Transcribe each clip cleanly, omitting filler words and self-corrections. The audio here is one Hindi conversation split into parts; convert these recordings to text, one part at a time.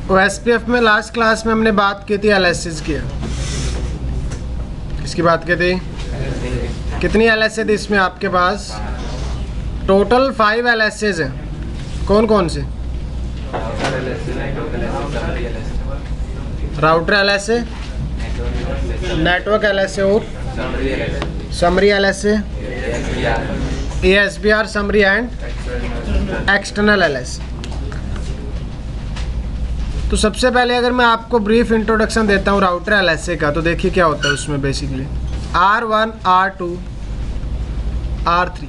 OSPF में लास्ट क्लास में हमने बात की थी LSs की। किसकी बात की थी? कितनी LSs थी इसमें आपके पास? टोटल 5 LSs हैं। कौन कौन से? राउटर LSA, नेटवर्क LSA और summary LSA, ASBR summary and external LSA। तो सबसे पहले अगर मैं आपको ब्रीफ इंट्रोडक्शन देता हूँ राउटर LSA का, तो देखिए क्या होता है उसमें बेसिकली R1, R2, R3।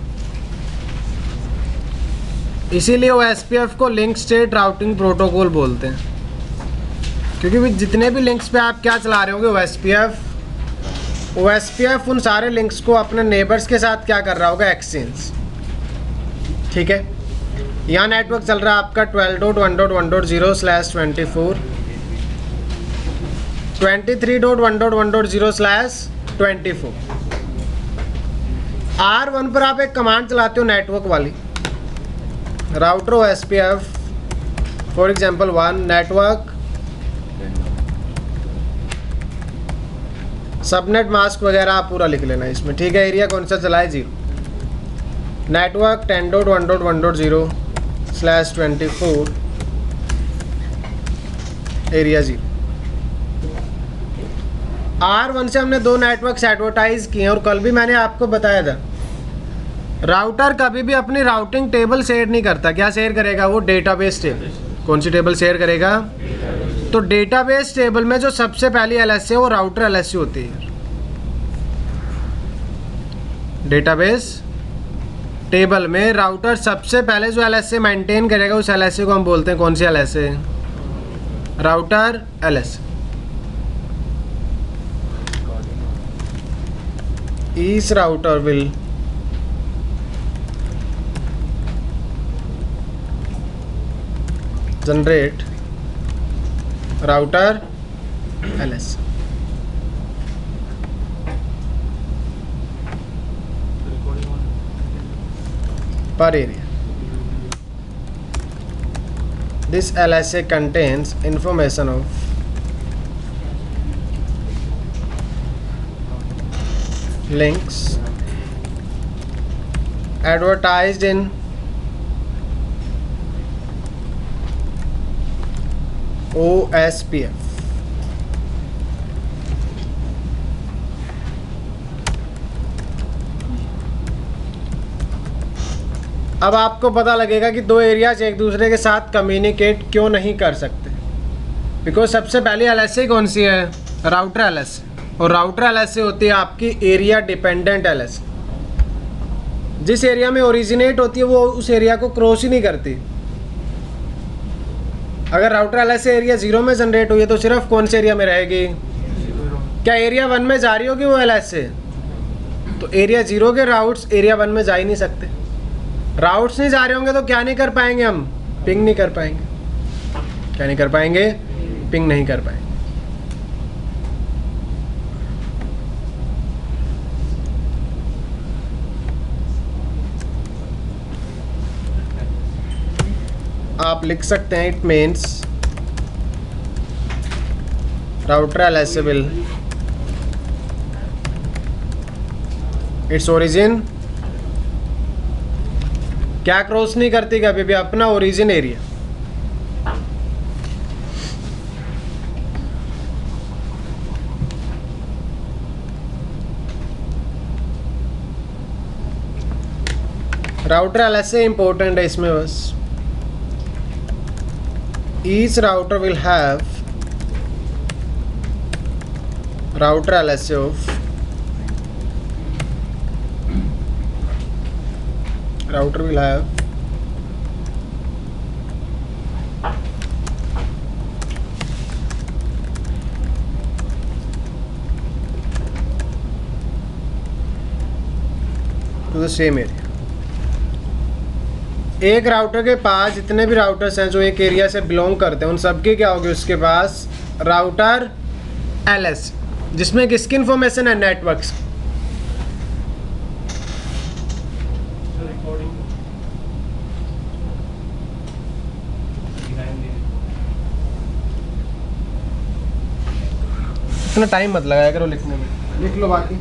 इसीलिए OSPF को लिंक स्टेट राउटिंग प्रोटोकॉल बोलते हैं, क्योंकि भी जितने भी लिंक्स पे आप क्या चला रहे होंगे OSPF उन सारे लिंक्स को अपने नेबर्स के साथ क्या कर रहा होगा? एक्सचेंज। ठीक है, यहाँ नेटवर्क चल रहा है आपका 12.1.1.0/24, 23.1.1.0/24। R1 पर आप एक कमांड चलाते हो नेटवर्क वाली, router OSPF for example 1 network subnet mask वगैरह आप पूरा लिख लेना इसमें। ठीक है, एरिया कौन सा चला है? 0। Network 10.1.1.0/24 area 0। R1 से हमने 2 नेटवर्क्स एडवर्टाइज किए हैं, और कल भी मैंने आपको बताया था राउटर कभी भी अपनी राउटिंग टेबल शेयर नहीं करता। क्या शेयर करेगा वो? Database table. कौन सी टेबल शेयर करेगा? तो डेटाबेस टेबल में जो सबसे पहली LSA वो राउटर LSA होती है। डेटाबेस टेबल में राउटर सबसे पहले जो LSA मेंटेन करेगा उस LSA को हम बोलते हैं कौन सी LSA? Router LSA। Each router will generate router LSA per area. This LSA contains information of links advertised in OSPF. अब आपको पता लगेगा कि 2 एरियाज एक दूसरे के साथ कम्युनिकेट क्यों नहीं कर सकते, बिकॉज सबसे पहली LSA कौन सी है? Router LSA। और राउटर LSA होती है आपकी एरिया डिपेंडेंट LSA। जिस एरिया में ओरिजिनेट होती है वो उस एरिया को क्रॉस ही नहीं करती। अगर राउटर LSA एरिया 0 में जनरेट हुई है तो सिर्फ कौन से एरिया में रहेगी? क्या एरिया 1 में जा रही होगी वो LSA? तो एरिया 0 के राउट्स एरिया 1 में जा ही नहीं सकते। राउट्स नहीं जा रहे होंगे तो क्या नहीं कर पाएंगे? हम पिंग नहीं कर पाएंगे। क्या नहीं कर पाएंगे? पिंग नहीं कर पाएंगे। आप लिख सकते हैं it means router LSA will its origin क्या क्रॉस नहीं करती कभी भी? अपना origin area. Router LSA important है इसमें बस। Each router will have router LSA of router will have to the same area। एक राउटर के पास जितने भी राउटर्स हैं जो एक एरिया से बिलोंग करते हैं उन सबके क्या होगी उसके पास? राउटर LSA, जिसमें किसकी इंफॉर्मेशन है? नेटवर्क्स। इतना टाइम मत लगाया करो लिखने में, लिख लो, बाकी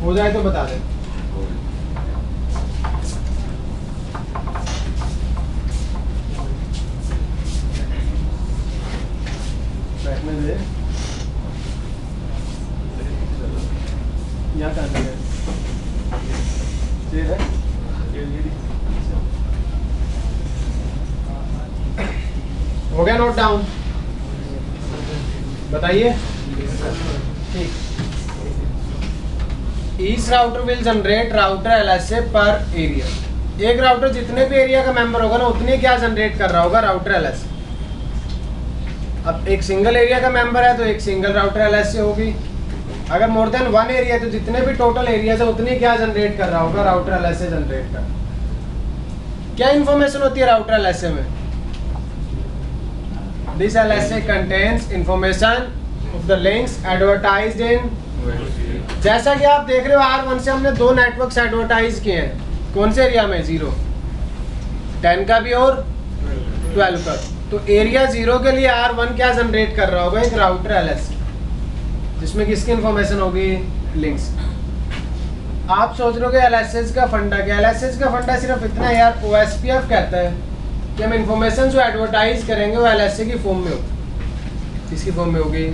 हो जाए तो बता दे। बैठने दे, यहाँ करना है, ये है हो गया नोट डाउन, बताइए। ठीक, each router will generate router LSA पर एरिया। एक राउटर जितने भी एरिया का मेंबर होगा ना उतने क्या जनरेट कर रहा होगा, राउटर एलएसए। अब एक सिंगल एरिया का मेंबर है तो एक सिंगल राउटर एलएसए होगी। अगर मोर देन वन एरिया है तो जितने भी टोटल एरियाज है उतनी क्या जनरेट कर रहा होगा, राउटर एलएसए जनरेट कर। क्या इंफॉर्मेशन होती है राउटर एलएसए में? This LSA contains information of the links advertised in. जैसा कि आप देख रहे हो R1 से हमने 2 नेटवर्क्स एडवर्टाइज किए हैं। कौन से एरिया में? 0, 10 का भी और 12 का। तो एरिया 0 के लिए R1 क्या जनरेट कर रहा होगा, एक राउटर एलएसए, जिसमें किसकी इंफॉर्मेशन होगी, लिंक्स। आप सोच रहे हो कि एलएसएस का फंडा क्या? एलएसएस का फंडा सिर्फ इतना यार, OSPF कहता है कि हम इंफॉर्मेशन जो एडवर्टाइज करेंगे वो एलएसए की फॉर्म में होगी। किसकी फॉर्म में होगी?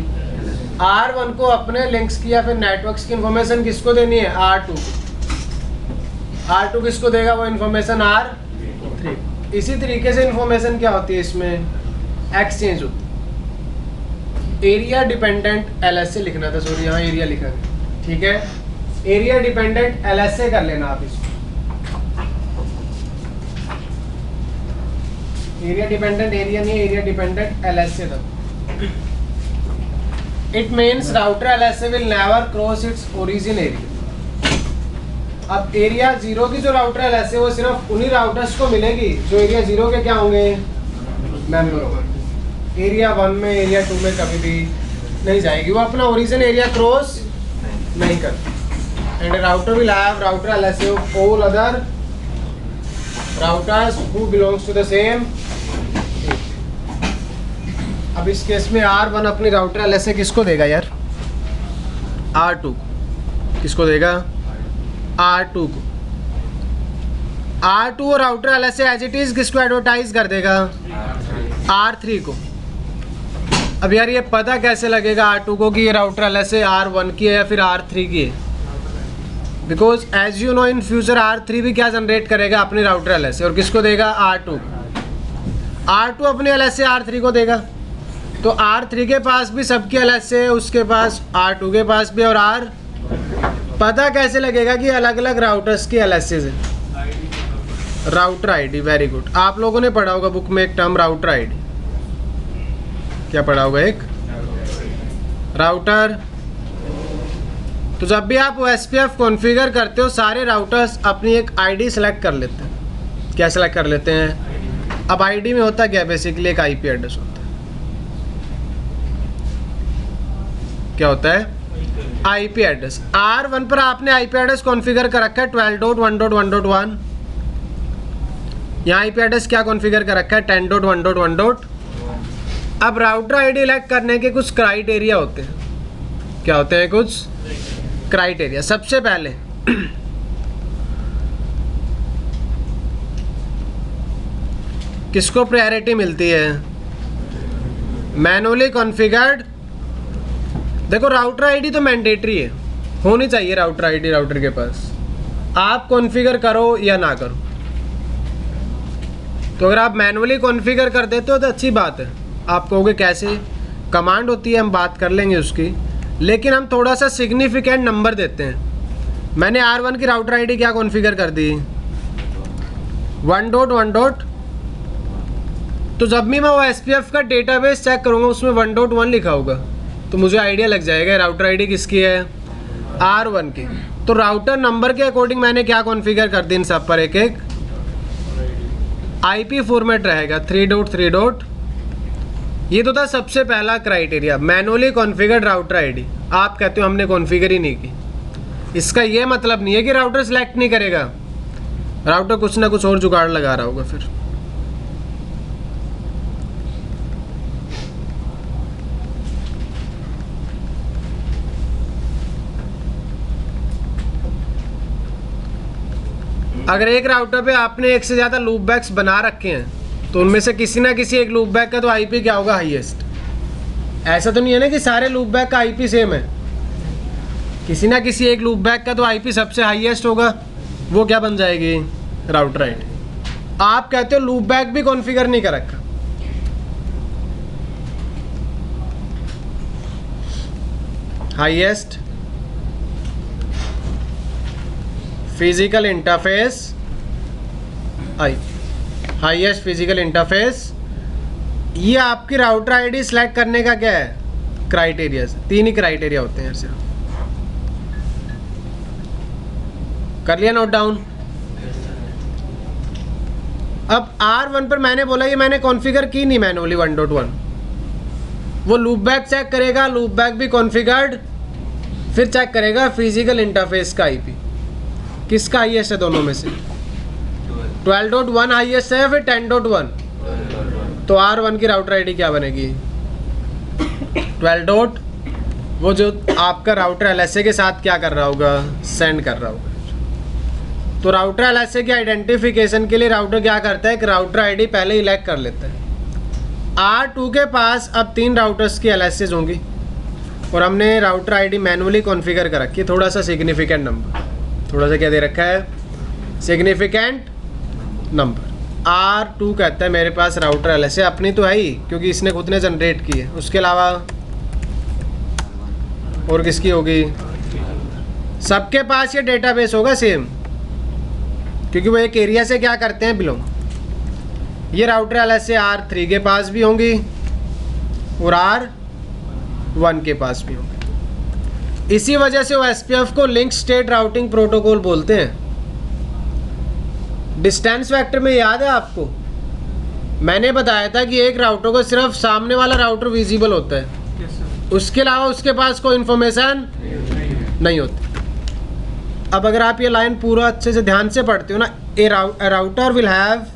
R1 को अपने लिंक्स की या फिर नेटवर्क्स की इंफॉर्मेशन किसको देनी है, R2 को। R2 किसको देगा वो इंफॉर्मेशन, R3। इसी तरीके से इंफॉर्मेशन क्या होती है इसमें, एक्सचेंज होती है। एरिया डिपेंडेंट एलएसए लिखना था, सॉरी यहाँ एरिया लिखा है, ठीक है। एरिया डिपेंडेंट एलएसए कर लेना आप इसको। एरिया डिपेंडेंट एरिया नहीं, एरिया डिपेंडेंट एलएसए था। It means router LSA will never cross its origin area. अब एरिया 0 की जो राउटर एलएसए वो सिर्फ उन्हीं राउटर्स को मिलेगी जो एरिया 0 के क्या होंगे, मेंबर होंगे। एरिया 1 में, एरिया 2 में कभी भी नहीं जाएगी, वो अपना ओरिजिन एरिया क्रॉस नहीं करती। And router will have router LSA of all other routers who belongs to the same. अब इस केस में R1 अपनी राउटर एलएसए किसको देगा यार, R2। किसको देगा, R2 को। R2 और router LSA as it is किसको एडवर्टाइज कर देगा, R3 को। अब यार ये पता कैसे लगेगा R2 को कि ये राउटर एलएसए R1 की है या फिर R3 की है? Because as you know in future R3 भी क्या जनरेट करेगा, अपनी राउटर एलएसए, और किसको देगा, R2। R2 अपने एलएसए R3 को देगा, तो R3 के पास भी सबकी एलएसए है, उसके पास R2 के पास भी, और पता कैसे लगेगा कि अलग अलग राउटर्स की एलएसए है, राउटर आईडी। वेरी गुड, आप लोगों ने पढ़ा होगा बुक में एक टर्म राउटर आईडी। क्या पढ़ा होगा, एक राउटर। तो जब भी आप OSPF कॉन्फ़िगर करते हो सारे राउटर्स अपनी एक आईडी सेलेक्ट कर लेते हैं। क्या सेलेक्ट कर लेते हैं? अब आईडी में होता क्या, बेसिकली एक IP एड्रेस होता है। क्या होता है, IP एड्रेस। R1 पर आपने IP एड्रेस कॉन्फ़िगर कर रखा है 12.1.1.1। यहाँ IP एड्रेस क्या कॉन्फ़िगर कर रखा है, 10.1.1. अब राउटर आईडी इलेक्ट करने के कुछ क्राइटेरिया होते हैं। क्या होते हैं कुछ क्राइटेरिया? सबसे पहले किसको प्रायोरिटी मिलती है, मैनुअली कॉन्फ़िगर्ड। देखो राउटर आईडी तो मैंडेटरी है, होनी चाहिए राउटर आईडी राउटर के पास, आप कॉन्फ़िगर करो या ना करो। तो अगर आप मैनुअली कॉन्फ़िगर कर देते हो तो अच्छी बात है। आप कहोगे कैसे, कमांड होती है, हम बात कर लेंगे उसकी, लेकिन हम थोड़ा सा सिग्निफिकेंट नंबर देते हैं। मैंने R1 की राउटर आईडी क्या कॉन्फ़िगर कर दी, 1.1. तो जब भी मैं OSPF का डेटाबेस चेक करूँगा उसमें 1.1 लिखा होगा तो मुझे आइडिया लग जाएगा राउटर आईडी किसकी है, R1 की। तो राउटर नंबर के अकॉर्डिंग मैंने क्या कॉन्फ़िगर कर दी, इन सब पर एक एक IP फॉर्मेट रहेगा 3.3. ये तो था सबसे पहला criteria, manually configured router ID. आप कहते हो हमने कॉन्फ़िगर ही नहीं की, इसका ये मतलब नहीं है कि राउटर सेलेक्ट नहीं करेगा, राउटर कुछ ना कुछ और जुगाड़ लगा रहा होगा फिर। अगर एक राउटर पे आपने एक से ज़्यादा लूप बैक्स बना रखे हैं तो उनमें से किसी ना किसी एक लूप बैक का तो आईपी क्या होगा, हाईएस्ट। ऐसा तो नहीं है ना कि सारे लूप बैक का आईपी सेम है, किसी ना किसी एक लूप बैक का तो आईपी सबसे हाईएस्ट होगा, वो क्या बन जाएगी, राउटर आईडी। आप कहते हो लूप बैक भी कॉन्फ़िगर नहीं कर रखा, highest physical interface highest physical interface, ये आपकी राउटर आईडी सिलेक्ट करने का क्या है, क्राइटेरिया। 3 ही क्राइटेरिया होते हैं सिर्फ। कर लिया नोट डाउन। अब R1 पर मैंने बोला ये मैंने कॉन्फ़िगर की नहीं मैनुअली 1.1, वो लूप बैक चेक करेगा, लूप बैक भी कॉन्फ़िगर्ड, फिर चेक करेगा फिजिकल इंटरफेस का आईपी किसका हाईएस्ट है दोनों में से। 12.1 हाईएस्ट है, फिर 10.1, तो R1 की राउटर आईडी क्या बनेगी, 12. वो जो आपका राउटर LSA के साथ क्या कर रहा होगा, सेंड कर रहा होगा। तो राउटर LSA की आइडेंटिफिकेशन के लिए राउटर क्या करता है, एक राउटर आईडी पहले इलेक्ट कर लेता है। R2 के पास अब 3 राउटर्स की LSAs होंगी और हमने राउटर आईडी मैनुअली कॉन्फ़िगर कर रखी है, थोड़ा सा सिग्निफिकेंट नंबर, थोड़ा सा क्या दे रखा है, सिग्निफिकेंट नंबर। R2 कहता है मेरे पास राउटर LSA अपनी तो है ही, क्योंकि इसने खुद ने जनरेट की है, उसके अलावा और किसकी होगी, सबके पास ये डेटाबेस होगा सेम, क्योंकि वो एक एरिया से क्या करते हैं, बिलोंग। ये राउटर LSA R3 के पास भी होंगी और R1 के पास भी होंगी। इसी वजह से वो SPF को लिंक स्टेट राउटिंग प्रोटोकॉल बोलते हैं। डिस्टेंस वेक्टर में याद है आपको, मैंने बताया था कि एक राउटर को सिर्फ सामने वाला राउटर विजिबल होता है, उसके अलावा उसके पास कोई इंफॉर्मेशन नहीं होती। अब अगर आप ये लाइन पूरा अच्छे से ध्यान से पढ़ते हो ना, a router will have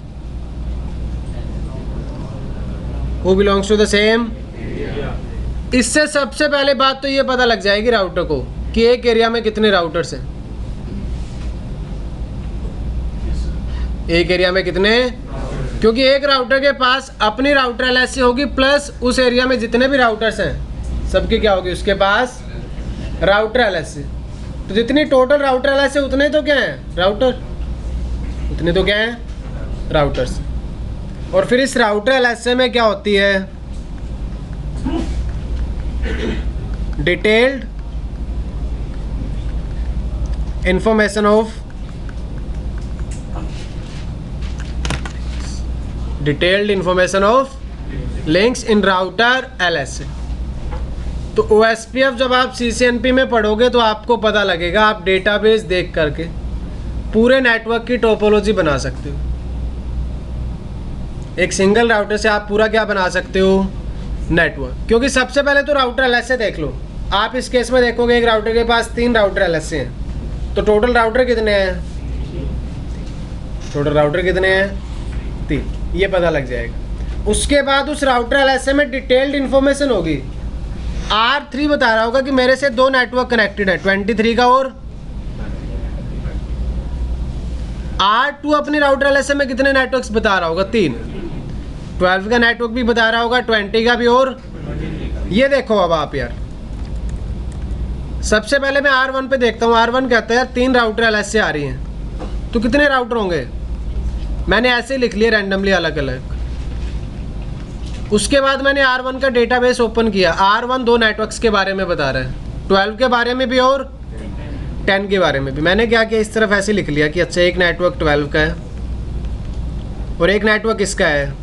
who belongs to the same, इससे सबसे पहले बात तो ये पता लग जाएगी राउटर को कि एक एरिया में कितने राउटर्स हैं, एक एरिया में कितने, क्योंकि एक राउटर के पास अपनी राउटर LSA होगी प्लस उस एरिया में जितने भी राउटर्स हैं सबकी क्या होगी, उसके पास राउटर LSA। तो जितनी टोटल राउटर LSA उतने तो क्या हैं, राउटर, उतने तो क्या हैं, राउटर्स। और फिर इस राउटर LSA में क्या होती है, detailed information of links in router LSA। तो OSPF जब आप CCNP में पढ़ोगे तो आपको पता लगेगा, आप डेटाबेस देख करके पूरे नेटवर्क की टोपोलॉजी बना सकते हो। एक सिंगल राउटर से आप पूरा क्या बना सकते हो, नेटवर्क। क्योंकि सबसे पहले तो राउटर LSA देख लो। आप इस केस में देखोगे एक राउटर के पास 3 राउटर LSA हैं, तो टोटल राउटर कितने हैं, टोटल राउटर कितने हैं, 3, ये पता लग जाएगा। उसके बाद उस राउटर LSA में डिटेल्ड इन्फॉर्मेशन होगी। R3 बता रहा होगा कि मेरे से 2 नेटवर्क कनेक्टेड है, 23 का और R2 अपनी राउटर LSA में कितने नेटवर्क्स बता रहा होगा, 3। 12 का नेटवर्क भी बता रहा होगा, 20 का भी। और ये देखो अब आप यार, सबसे पहले मैं R1 पे देखता हूँ। R1 कहता है यार 3 राउटर LSA आ रही हैं, तो कितने राउटर होंगे, मैंने ऐसे ही लिख लिया रैंडमली अलग अलग। उसके बाद मैंने R1 का डेटाबेस ओपन किया। R1 2 नेटवर्क्स के बारे में बता रहा है, 12 के बारे में भी और 10 के बारे में भी। मैंने क्या किया, इस तरफ ऐसे लिख लिया कि अच्छा एक नेटवर्क 12 का है और एक नेटवर्क इसका है।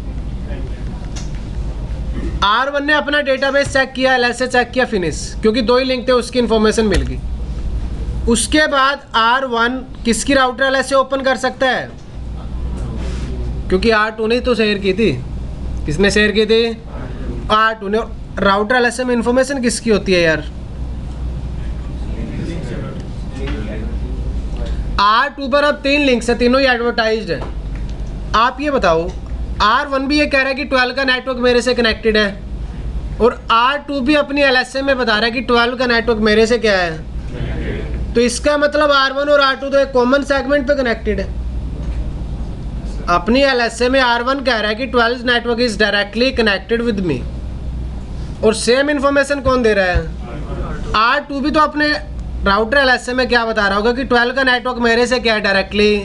R1 ने अपना डेटाबेस चेक किया, LSA चेक किया, फिनिश, क्योंकि 2 ही लिंक थे, उसकी इन्फॉर्मेशन मिल गई। उसके बाद R1 किसकी राउटर LSA ओपन कर सकता है, क्योंकि R2 ने तो शेयर की थी। किसने शेयर की थी, R2 ने। राउटर LSA में इन्फॉर्मेशन किसकी होती है यार, R2 पर अब 3 लिंक्स है, तीनों ही एडवर्टाइज्ड है। आप ये बताओ, R1 भी ये कह रहा है कि 12 का नेटवर्क मेरे से कनेक्टेड है, और R2 भी अपनी LSA में बता रहा है कि 12 का नेटवर्क मेरे से क्या है। तो इसका मतलब R1 और R2 तो एक कॉमन सेगमेंट पे कनेक्टेड है। अपनी LSA में R1 कह रहा है कि 12 network is directly connected with me, और सेम इंफॉर्मेशन कौन दे रहा है? R2 भी तो अपने राउटर LSA में क्या बता रहा होगा कि 12 का नेटवर्क मेरे से क्या है, डायरेक्टली।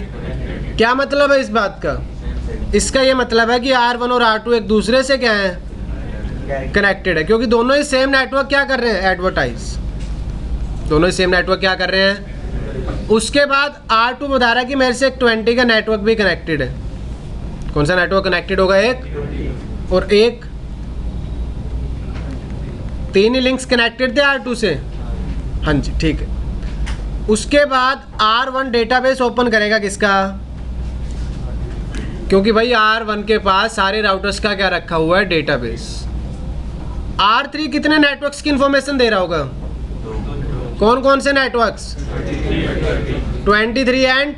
क्या मतलब है इस बात का? इसका ये मतलब है कि R1 और R2 एक दूसरे से क्या है, कनेक्टेड है, क्योंकि दोनों ही सेम नेटवर्क क्या कर रहे हैं, एडवर्टाइज। दोनों ही सेम नेटवर्क क्या कर रहे हैं। उसके बाद R2 बता रहा है कि मेरे से एक 20 का नेटवर्क भी कनेक्टेड है। कौन सा नेटवर्क कनेक्टेड होगा? एक और एक, 3 ही लिंक्स कनेक्टेड थे R2 से। हाँ जी, ठीक है। उसके बाद R1 डेटाबेस ओपन करेगा किसका? क्योंकि भाई R1 के पास सारे राउटर्स का क्या रखा हुआ है, डेटाबेस। R3 कितने नेटवर्क्स की इंफॉर्मेशन दे रहा होगा? कौन कौन से नेटवर्क्स? 23 एंड,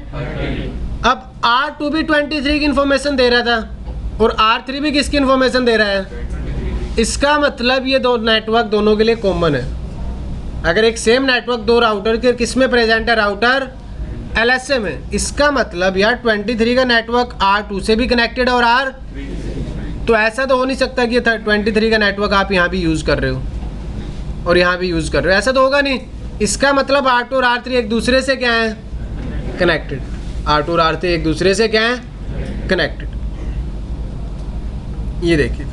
अब R2 भी 23 की इंफॉर्मेशन दे रहा था और R3 भी किसकी इंफॉर्मेशन दे रहा है। इसका मतलब ये दो नेटवर्क दोनों के लिए कॉमन है। अगर एक सेम नेटवर्क दो राउटर के किस में प्रेजेंट है, राउटर LSA में, इसका मतलब यार 23 का नेटवर्क R2 से भी कनेक्टेड है और R, तो ऐसा तो हो नहीं सकता कि 23 का नेटवर्क आप यहाँ भी यूज़ कर रहे हो और यहाँ भी यूज़ कर रहे हो, ऐसा तो होगा नहीं। इसका मतलब R2 और R3 एक दूसरे से क्या है, कनेक्टेड। R2 और R3 एक दूसरे से क्या है, कनेक्टेड। ये देखिए,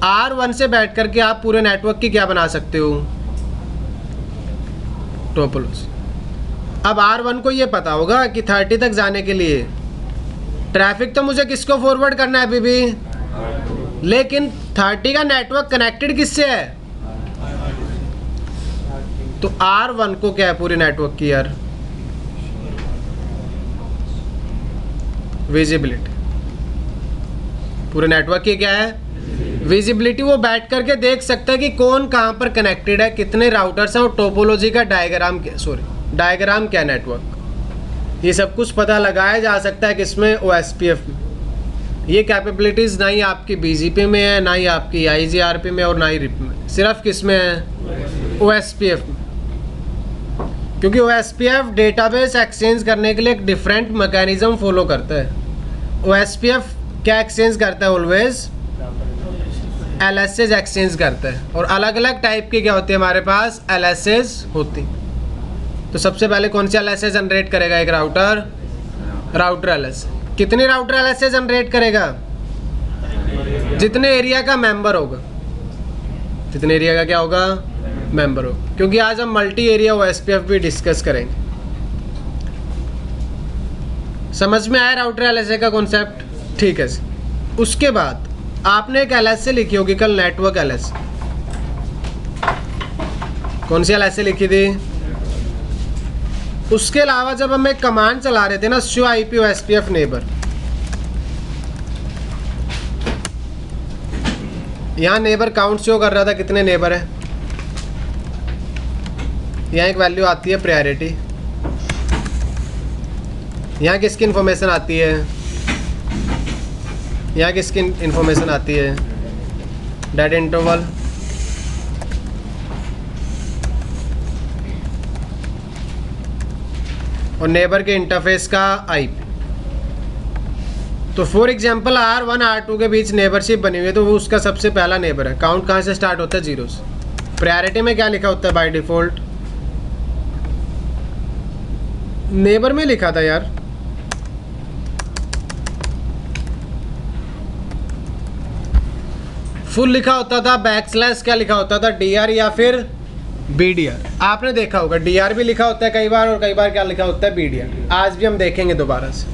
R1 से बैठ करके आप पूरे नेटवर्क की क्या बना सकते हो, टोपोलॉजी। अब R1 को ये पता होगा कि 30 तक जाने के लिए ट्रैफिक तो मुझे किसको फॉरवर्ड करना है अभी भी, लेकिन 30 का नेटवर्क कनेक्टेड किससे है, तो R1 को क्या है पूरे नेटवर्क की यार, विजिबिलिटी। पूरे नेटवर्क की क्या है, विजिबिलिटी। वो बैठ करके देख सकता है कि कौन कहाँ पर कनेक्टेड है, कितने राउटर्स हैं और टोपोलॉजी का डायग्राम क्या नेटवर्क, ये सब कुछ पता लगाया जा सकता है किसमें, OSPF में। ये कैपेबिलिटीज़ ना ही आपकी BGP में है, ना ही आपकी IGRP में और ना ही RIP में, सिर्फ किसमें है, OSPF में। क्योंकि OSPF डेटाबेस एक्सचेंज करने के लिए एक डिफरेंट मैकेनिज्म फॉलो करता है। OSPF क्या एक्सचेंज करता है, ऑलवेज LSAs एक्सचेंज करता है, और अलग अलग टाइप की क्या होती है हमारे पास, LSAs होती। तो सबसे पहले कौन सी LSA जनरेट करेगा, एक राउटर LSA। कितनी राउटर LSA जनरेट करेगा, जितने एरिया का मेंबर होगा, जितने एरिया का क्या होगा, मेंबर होगा। क्योंकि आज हम मल्टी एरिया OSPF भी डिस्कस करेंगे। समझ में आया राउटर LSA का कॉन्सेप्ट? ठीक है। उसके बाद आपने एक LSA लिखी होगी कल, नेटवर्क LSA। कौन सी LSA लिखी थी? उसके अलावा जब हम एक कमांड चला रहे थे ना, शो IP OSPF नेबर, यहाँ नेबर काउंट शो कर रहा था, कितने नेबर है। यहाँ एक वैल्यू आती है प्रायोरिटी, यहाँ किसकी इंफॉर्मेशन आती है, यहाँ किसकी इंफॉर्मेशन आती है, डेटा इंटरवल। और नेबर के इंटरफेस का IP। तो फॉर एग्जांपल R1 R2 के बीच नेबरशिप बनी हुई है, तो वो उसका सबसे पहला नेबर है। काउंट कहाँ से स्टार्ट होता है, 0 से। प्रायोरिटी में क्या लिखा होता है बाय डिफॉल्ट, नेबर में लिखा था यार, फुल लिखा होता था, बैकस्लैश क्या लिखा होता था, DR या फिर BDR। आपने देखा होगा DR भी लिखा होता है कई बार, और कई बार क्या लिखा होता है, BDR। आज भी हम देखेंगे दोबारा से,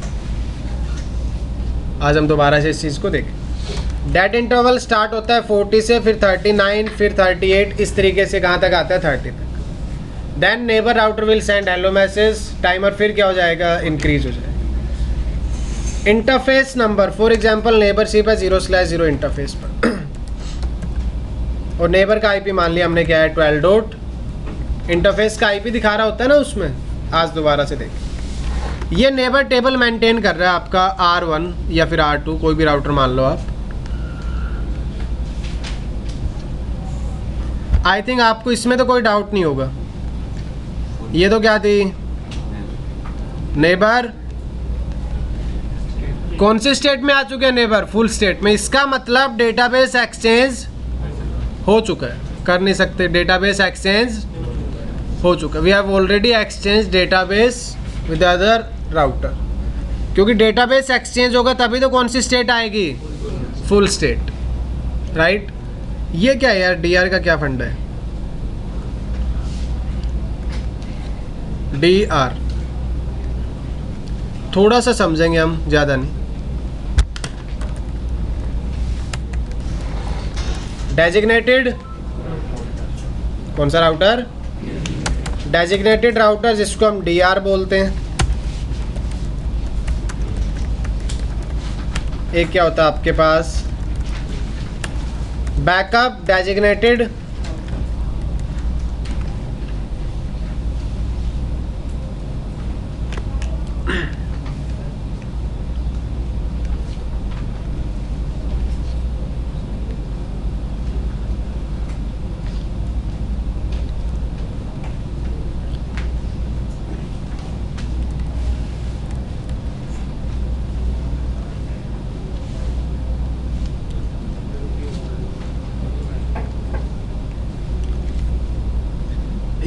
आज हम दोबारा से इस चीज़ को देखें। डेटा इंटरवल स्टार्ट होता है 40 से, फिर 39, फिर 38, इस तरीके से कहाँ तक आता है, 30 तक। Then neighbour router will send hello message, timer फिर क्या हो जाएगा, इंक्रीज हो जाएगा। Interface number, for example neighbourship है 0/0 इंटरफेस पर, और नेबर का IP मान लिया हमने क्या है, 12 डॉट। इंटरफेस का IP दिखा रहा होता है ना उसमें। आज दोबारा से देखें, ये नेबर टेबल मेंटेन कर रहा है आपका R1 या फिर R2, कोई भी राउटर मान लो आप। आई थिंक आपको इसमें तो कोई डाउट नहीं होगा। ये तो क्या थी, नेबर कौन से स्टेट में आ चुके हैं नेबर? फुल स्टेट में। इसका मतलब डेटाबेस एक्सचेंज हो चुका है, कर नहीं सकते, डेटाबेस एक्सचेंज हो चुका है। We have already exchange database with other router, क्योंकि डेटाबेस एक्सचेंज होगा तभी तो कौन सी स्टेट आएगी? Full state, right. ये क्या है यार, डीआर का क्या फंडा है? डीआर थोड़ा सा समझेंगे हम, ज़्यादा नहीं। डेजिग्नेटेड कौन सा राउटर? डेजिग्नेटेड राउटर, जिसको हम डीआर बोलते हैं। एक क्या होता है आपके पास? बैकअप डेजिग्नेटेड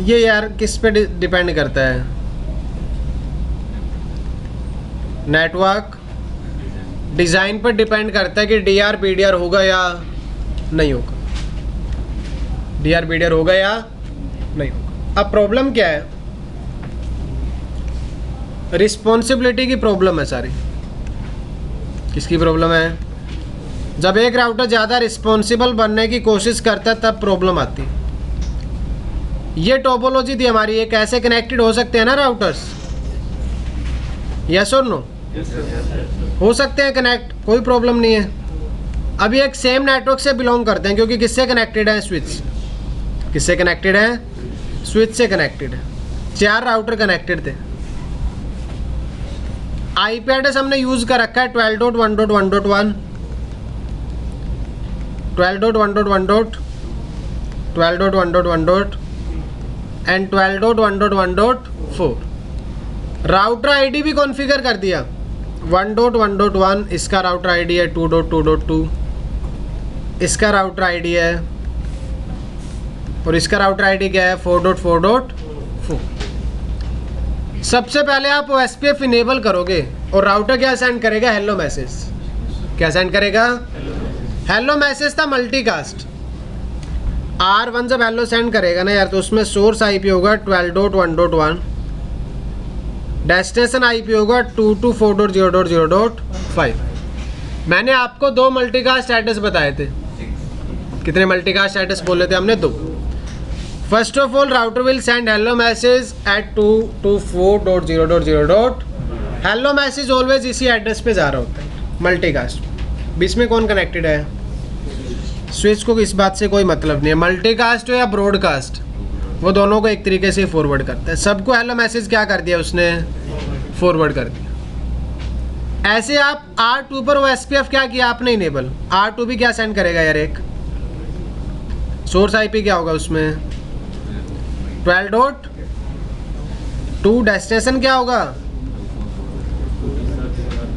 ये यार किस पे डिपेंड करता है? नेटवर्क डिज़ाइन पर डिपेंड करता है कि डीआर पीडीआर होगा या नहीं होगा, डीआर पीडीआर होगा या नहीं होगा। अब प्रॉब्लम क्या है? रिस्पॉन्सिबिलिटी की प्रॉब्लम है सारी। किसकी प्रॉब्लम है? जब एक राउटर ज़्यादा रिस्पॉन्सिबल बनने की कोशिश करता है तब प्रॉब्लम आती है। ये टोपोलॉजी थी हमारी, ये कैसे कनेक्टेड हो सकते हैं ना राउटर्स? यस और नो? हो सकते हैं कनेक्ट, कोई प्रॉब्लम नहीं है। अभी एक सेम नेटवर्क से बिलोंग करते हैं, क्योंकि किससे कनेक्टेड है? स्विच। किससे कनेक्टेड है? स्विच से कनेक्टेड है। 4 राउटर कनेक्टेड थे। आईपी एड्रेस हमने यूज कर रखा है 12.1.1.1, 12.1.1. 12.1.1. एंड 12.1.1.4। राउटर आईडी भी कॉन्फ़िगर कर दिया। 1.1.1 इसका राउटर आईडी है, 2.2.2 इसका राउटर आईडी है, और इसका राउटर आईडी क्या है? 4.4.4। सबसे पहले आप OSPF इनेबल करोगे और राउटर क्या सेंड करेगा? Hello message. क्या सेंड करेगा? हेलो मैसेज था मल्टीकास्ट। R1 जब हेलो सेंड करेगा ना यार, तो उसमें सोर्स आईपी होगा 12.1.1, डेस्टिनेशन आईपी होगा 224.0.0.5। मैंने आपको 2 मल्टीकास्ट एड्रेस बताए थे। कितने मल्टीकास्ट एड्रेस बोले थे हमने? 2। First of all router will send hello message eight 224.0.0. Hello message always इसी एड्रेस पे जा रहा होता है, मल्टीकास्ट। बीच में कौन कनेक्टेड है? स्विच को इस बात से कोई मतलब नहीं है, मल्टीकास्ट हो या ब्रॉडकास्ट, वो दोनों को एक तरीके से फॉरवर्ड करता है। सबको हेलो मैसेज क्या कर दिया उसने? फॉरवर्ड कर दिया। ऐसे आप R2 पर OSPF क्या किया आपने? इनेबल। R2 भी क्या सेंड करेगा यार? एक सोर्स आईपी क्या होगा उसमें? 12.2। डेस्टिनेशन क्या होगा?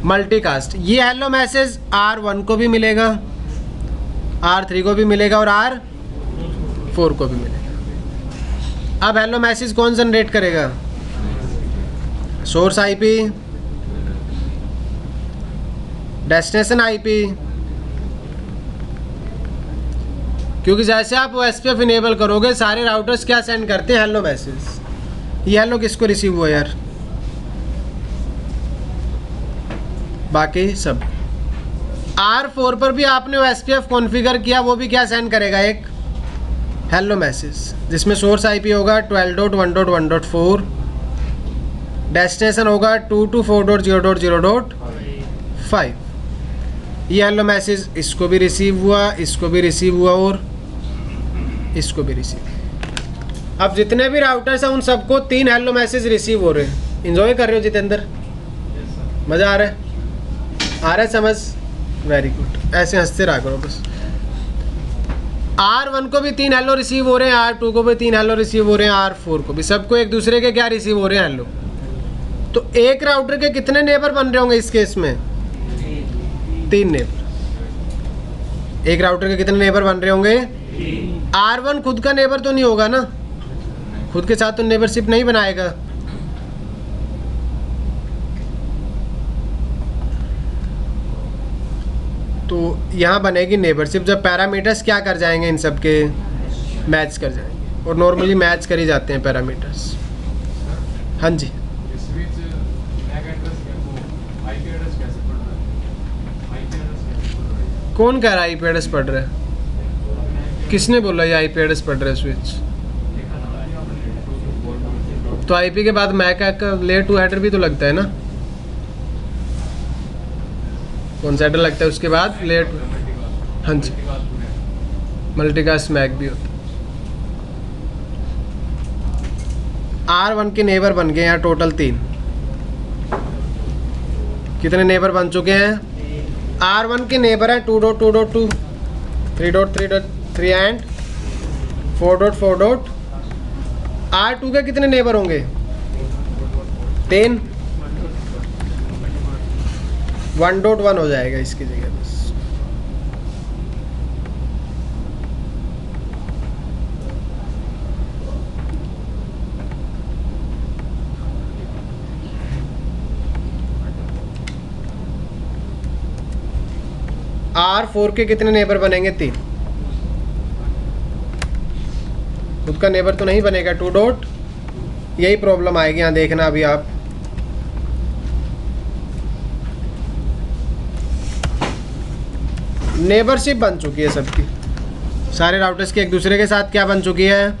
मल्टीकास्ट। ये हेलो मैसेज R1 को भी मिलेगा, R3 को भी मिलेगा और R4 को भी मिलेगा। अब हेलो मैसेज कौन जनरेट करेगा? सोर्स आईपी, डेस्टिनेशन आईपी, क्योंकि जैसे आप OSPF इनेबल करोगे सारे राउटर्स क्या सेंड करते हैं? Hello message. ये हेलो किसको रिसीव हुआ यार? बाकी सब। R4 पर भी आपने OSPF कॉन्फ़िगर किया, वो भी क्या सेंड करेगा? एक हेलो मैसेज, जिसमें सोर्स आईपी होगा 12.1.1.4, डेस्टिनेशन होगा 224.0.0.5। ये हेलो मैसेज इसको भी रिसीव हुआ, इसको भी रिसीव हुआ और इसको भी रिसीव। अब जितने भी राउटर्स हैं उन सबको 3 हेलो मैसेज रिसीव हो रहे हैं। इंजॉय कर रहे हो जितेंद्र? मज़ा आ रहा है? आ रहा है समझ? वेरी गुड, ऐसे हंसते रहा करो बस। R1 को भी 3 हेलो रिसीव हो रहे हैं, R2 को भी 3 हेलो रिसीव हो रहे हैं, R4 को भी। सबको एक दूसरे के क्या रिसीव हो रहे हैं? हेलो। तो एक राउटर के कितने नेबर बन रहे होंगे इस केस में? 3 नेबर। एक राउटर के कितने नेबर बन रहे होंगे? R1 खुद का नेबर तो नहीं होगा ना, खुद के साथ तो नेबरशिप नहीं बनाएगा। तो यहाँ बनेगी नेबरशिप जब पैरामीटर्स क्या कर जाएंगे, इन सब के मैच कर जाएंगे, और नॉर्मली मैच कर ही जाते हैं पैरामीटर्स। हाँ जी, कौन कह रहा है आईपी एड्रेस पढ़ रहा है? किसने बोला ये आईपी एड्रेस पढ़ रहा है स्विच? तो आईपी के बाद मैक का लेयर 2 हेडर भी तो लगता है ना, कौन सा हेडर लगता है उसके बाद? लेयर 2। हाँ जी, मल्टीकास्ट मैक भी होता है। R1 के नेबर बन गए यहाँ टोटल 3। कितने नेबर बन चुके हैं? R1 के नेबर हैं 2.2.2, 3.3.3 एंड 4.4. R2 के कितने नेबर होंगे? 10, 1.1 हो जाएगा इसकी जगह बस। R4 के कितने नेबर बनेंगे? 3। खुद का नेबर तो नहीं बनेगा 2 डॉट, यही प्रॉब्लम आएगी यहाँ, देखना अभी आप। नेबरशिप बन चुकी है सबकी, सारे राउटर्स की एक दूसरे के साथ क्या बन चुकी है?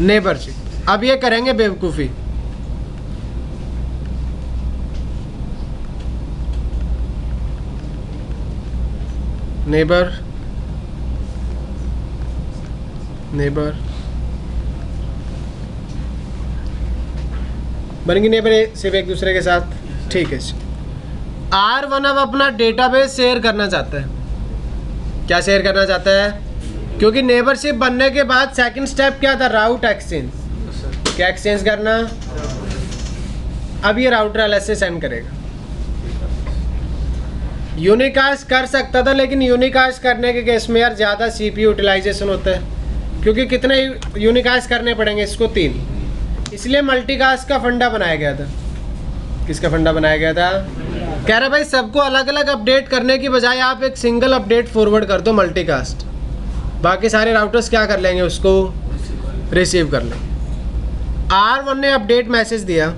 नेबरशिप। अब ये करेंगे बेवकूफ़ी। नेबर नेबर बनेंगी नेबर सिर्फ एक दूसरे के साथ, ठीक है। R1 अब अपना डेटाबेस शेयर करना चाहता है। क्या शेयर करना चाहता है? क्योंकि नेबरशिप बनने के बाद सेकंड स्टेप क्या था? राउट एक्सचेंज। क्या एक्सचेंज करना? अब ये राउटर एलएस से सेंड करेगा। यूनिकास्ट कर सकता था, लेकिन यूनिकास्ट करने के केस में यार ज़्यादा सीपीयू यूटिलाइजेशन होता है, क्योंकि कितने यूनिकास्ट करने पड़ेंगे इसको? 3। इसलिए मल्टीकास्ट का फंडा बनाया गया था। किसका फंडा बनाया गया था? कह रहा भाई सबको अलग अलग अपडेट करने की बजाय आप एक सिंगल अपडेट फॉरवर्ड कर दो मल्टीकास्ट, बाकी सारे राउटर्स क्या कर लेंगे? उसको रिसीव कर लेंगे। R1 ने अपडेट मैसेज दिया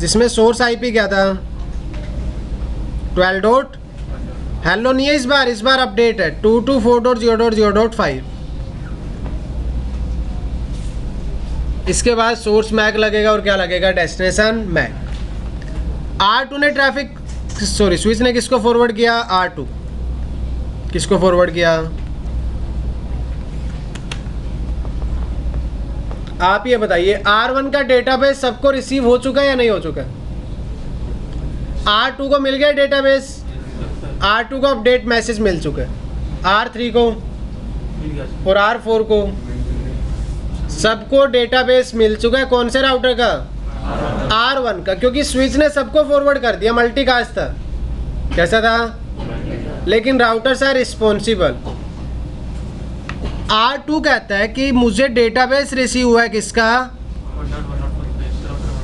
जिसमें सोर्स आईपी क्या था? 12 डॉट हेलो नहीं है इस बार अपडेट है 224.0.0.5। इसके बाद सोर्स मैक लगेगा और क्या लगेगा? Destination Mac. R2 ने स्विच ने किसको फॉरवर्ड किया? R2 किसको फॉरवर्ड किया? आप ये बताइए, R1 का डेटाबेस सबको रिसीव हो चुका है या नहीं हो चुका? R2 को मिल गया डेटाबेस, R2 को अपडेट मैसेज मिल चुका है, R3 को और R4 को सबको डेटाबेस मिल चुका है। कौन से राउटर का? R1 का, क्योंकि स्विच ने सबको फॉरवर्ड कर दिया। मल्टीकास्ट था, कैसा था? लेकिन राउटर्स आर रिस्पॉन्सिबल। R2 कहता है कि मुझे डेटाबेस रिसीव हुआ है। किसका?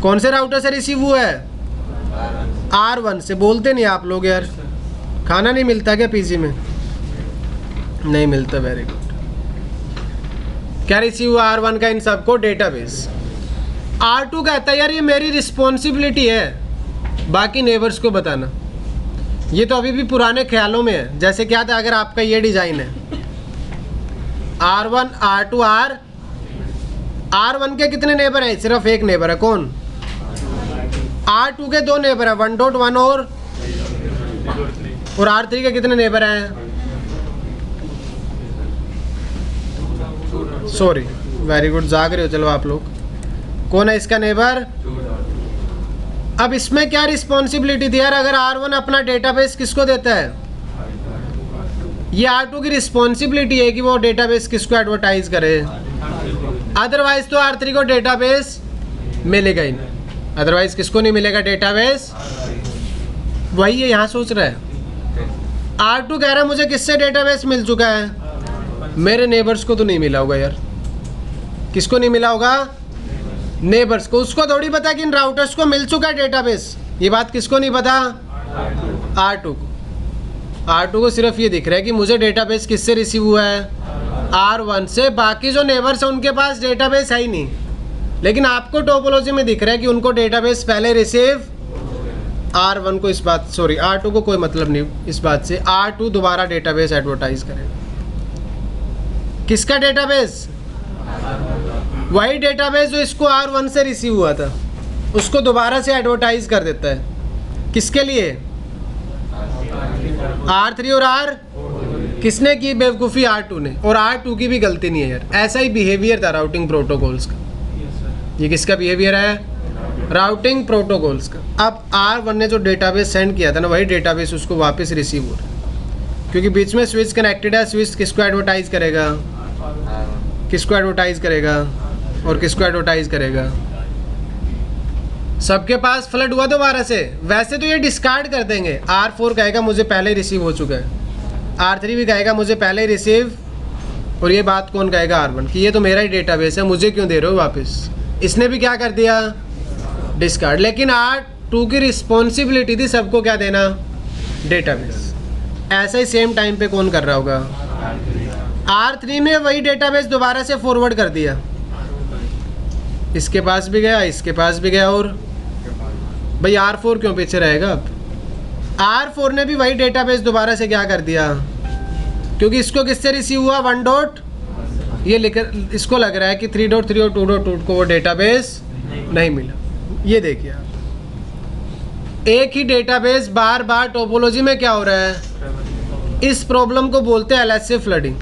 कौन से राउटर से रिसीव हुआ है? R1 से। बोलते नहीं आप लोग यार, खाना नहीं मिलता क्या पीजी में? नहीं मिलता, वेरी गुड। क्या रिसीव हुआ R1 का? इन सबको डेटाबेस। R2 कहता है यार ये मेरी रिस्पॉन्सिबिलिटी है बाकी नेबर्स को बताना। ये तो अभी भी पुराने ख्यालों में है। जैसे क्या था, अगर आपका ये डिज़ाइन है R1 R2 R1 के कितने नेबर हैं? सिर्फ एक नेबर है। कौन? R2 के 2 नेबर है, 1.1 और R3 के कितने नेबर हैं? सॉरी, वेरी गुड, जाग रहे हो। चलो आप लोग, कौन है इसका नेबर? अब इसमें क्या रिस्पॉन्सिबिलिटी थी यार? अगर R1 अपना डेटाबेस किसको देता है? ये R2 की रिस्पॉन्सिबिलिटी है कि वो डेटाबेस किसको एडवर्टाइज करे। अदरवाइज तो R3 को डेटाबेस मिलेगा ही नहीं। अदरवाइज किसको नहीं मिलेगा डेटाबेस? वही है, यहाँ सोच रहा है। R2 कह रहा है मुझे किससे डेटाबेस मिल चुका है, मेरे नेबर्स को तो नहीं मिला होगा यार। किसको नहीं मिला होगा, नेबर्स को। उसको थोड़ी पता कि इन राउटर्स को मिल चुका है डेटाबेस, ये बात किसको नहीं पता, R2 को। R2 को सिर्फ ये दिख रहा है कि मुझे डेटाबेस किससे रिसीव हुआ है, R1 से। बाकी जो नेबर्स हैं उनके पास डेटाबेस है ही नहीं, लेकिन आपको टोपोलॉजी में दिख रहा है कि उनको डेटाबेस पहले रिसीव, R1 को इस बात, सॉरी R2 को कोई मतलब नहीं इस बात से। R2 दोबारा डेटाबेस एडवर्टाइज करेगा। किसका डेटाबेस, वही डेटाबेस जो इसको R1 से रिसीव हुआ था, उसको दोबारा से एडवर्टाइज कर देता है। किसके लिए, R3 और R, किसने की बेवकूफ़ी, R2 ने। और R2 की भी गलती नहीं है यार, ऐसा ही बिहेवियर था राउटिंग प्रोटोकॉल्स का। ये किसका बिहेवियर है, राउटिंग प्रोटोकॉल्स का। अब R1 ने जो डेटाबेस सेंड किया था ना, वही डेटाबेस उसको वापस रिसीव हो रहा है, क्योंकि बीच में स्विच कनेक्टेड है। स्विच किसको एडवर्टाइज करेगा, किसको एडवर्टाइज करेगा और किसको एडवर्टाइज करेगा, सबके पास फ्लड हुआ दोबारा से। वैसे तो ये डिस्कार्ड कर देंगे, R4 कहेगा मुझे पहले रिसीव हो चुका है, R3 भी कहेगा मुझे पहले ही रिसीव, और ये बात कौन कहेगा, R1 कि ये तो मेरा ही डेटाबेस है, मुझे क्यों दे रहे हो वापस। इसने भी क्या कर दिया, डिस्कार्ड। लेकिन R2 की रिस्पॉन्सिबिलिटी थी सबको क्या देना, डेटाबेस। ऐसा ही सेम टाइम पे कौन कर रहा होगा, R3 ने वही डेटाबेस दोबारा से फॉरवर्ड कर दिया, इसके पास भी गया, इसके पास भी गया, और भाई R4 क्यों पीछे रहेगा। अब R4 ने भी वही डेटाबेस दोबारा से क्या कर दिया, क्योंकि इसको किससे रिसीव हुआ, 1 डॉट, ये लिख, इसको लग रहा है कि 3.3 और 2.2 को वो डेटाबेस नहीं मिला। ये देखिए आप, एक ही डेटाबेस बार बार टोपोलॉजी में क्या हो रहा है, इस प्रॉब्लम को बोलते हैं LSA फ्लडिंग।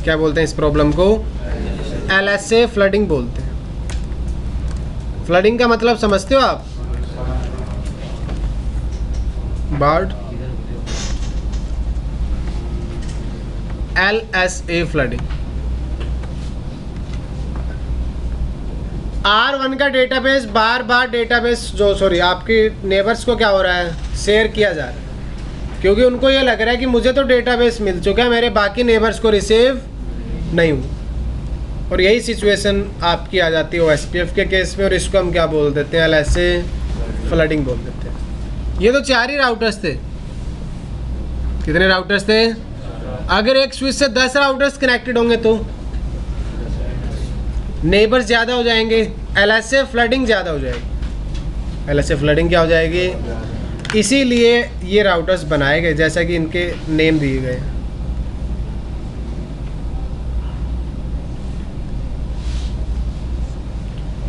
क्या बोलते हैं इस प्रॉब्लम को, LSA फ्लडिंग बोलते हैं। फ्लडिंग का मतलब समझते हो आप, बार्ड, LSA फ्लडिंग। R1 का डेटाबेस बार बार डेटाबेस जो, सॉरी आपके नेबर्स को क्या हो रहा है, शेयर किया जा रहा है, क्योंकि उनको ये लग रहा है कि मुझे तो डेटाबेस मिल चुका है, मेरे बाकी नेबर्स को रिसीव नहीं हुआ। और यही सिचुएशन आपकी आ जाती है OSPF के केस में, और इसको हम क्या बोल देते हैं, LSA फ्लडिंग बोल देते हैं। ये तो 4 ही राउटर्स थे। कितने राउटर्स थे, अगर एक स्विच से 10 राउटर्स कनेक्टेड होंगे तो नेबर्स ज़्यादा हो जाएंगे, LSA फ्लडिंग ज़्यादा हो जाएगी। LSA फ्लडिंग क्या हो जाएगी, इसीलिए ये राउटर्स बनाए गए जैसा कि इनके नेम दिए गए।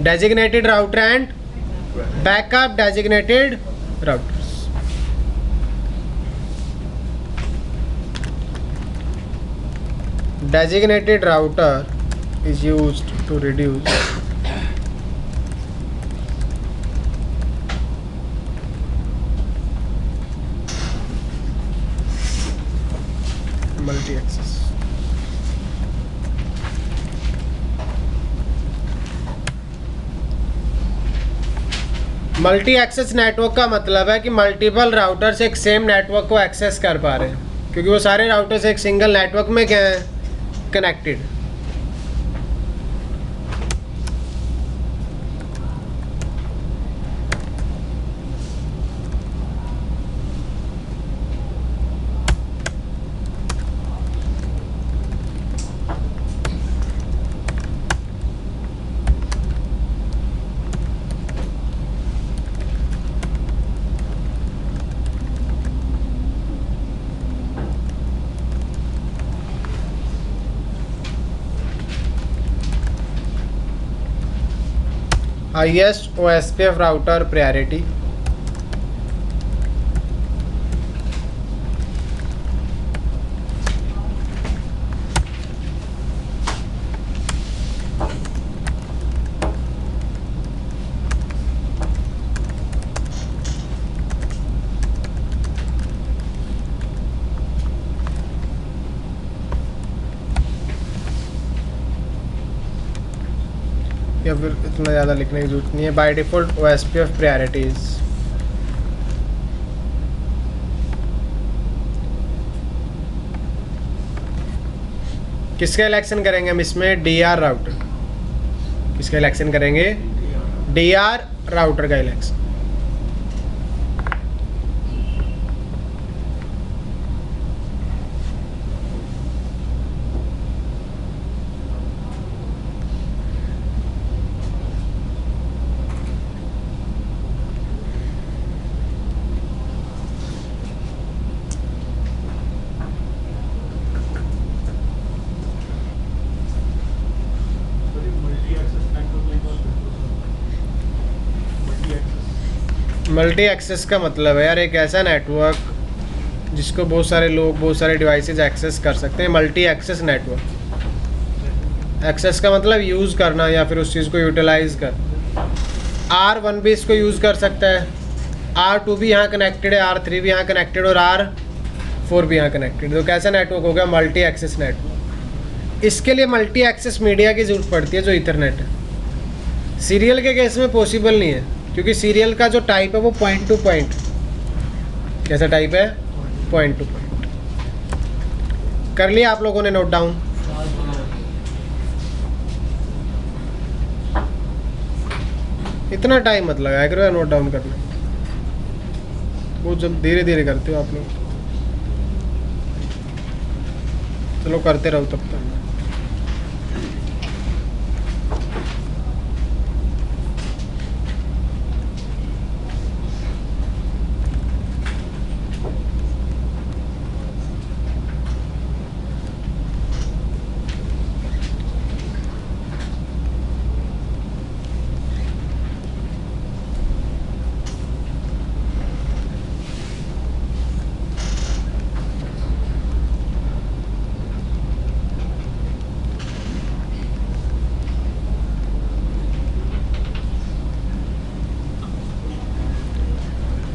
Designated router and backup designated routers. Designated router is used to reduce multi-access. Multi access network का मतलब है कि मल्टीपल राउटर्स एक सेम नेटवर्क को एक्सेस कर पा रहे हैं, क्योंकि वो सारे राउटर्स एक सिंगल नेटवर्क में क्या है, connected. Highest OSPF router priority, या फिर इतना ज़्यादा लिखने की जरूरत नहीं है। बाय डिफ़ॉल्ट OSPF प्रायोरिटीज़ किसका इलेक्शन करेंगे हम इसमें? DR router. किसका इलेक्शन करेंगे? डीआर राउटर का इलेक्शन। मल्टी एक्सेस का मतलब है यार एक ऐसा नेटवर्क जिसको बहुत सारे लोग, बहुत सारे डिवाइसेस एक्सेस कर सकते हैं। Multi access network. एक्सेस का मतलब यूज़ करना या फिर उस चीज़ को यूटिलाइज कर। R1 भी इसको यूज़ कर सकता है, R2 भी यहाँ कनेक्टेड है, R3 भी यहाँ कनेक्टेड और R4 भी यहाँ कनेक्टेड। तो कैसा नेटवर्क हो गया? Multi access network. इसके लिए मल्टी एक्सेस मीडिया की ज़रूरत पड़ती है जो ईथरनेट है। सीरियल के केस में पॉसिबल नहीं है क्योंकि सीरियल का जो टाइप है वो पॉइंट टू पॉइंट। कैसा टाइप है? Point two point. कर लिया आप लोगों ने नोट डाउन? इतना टाइम मत लगाया करो नोट डाउन करने, बहुत जब धीरे धीरे करते हो आप लोग। चलो करते रहो तब तक।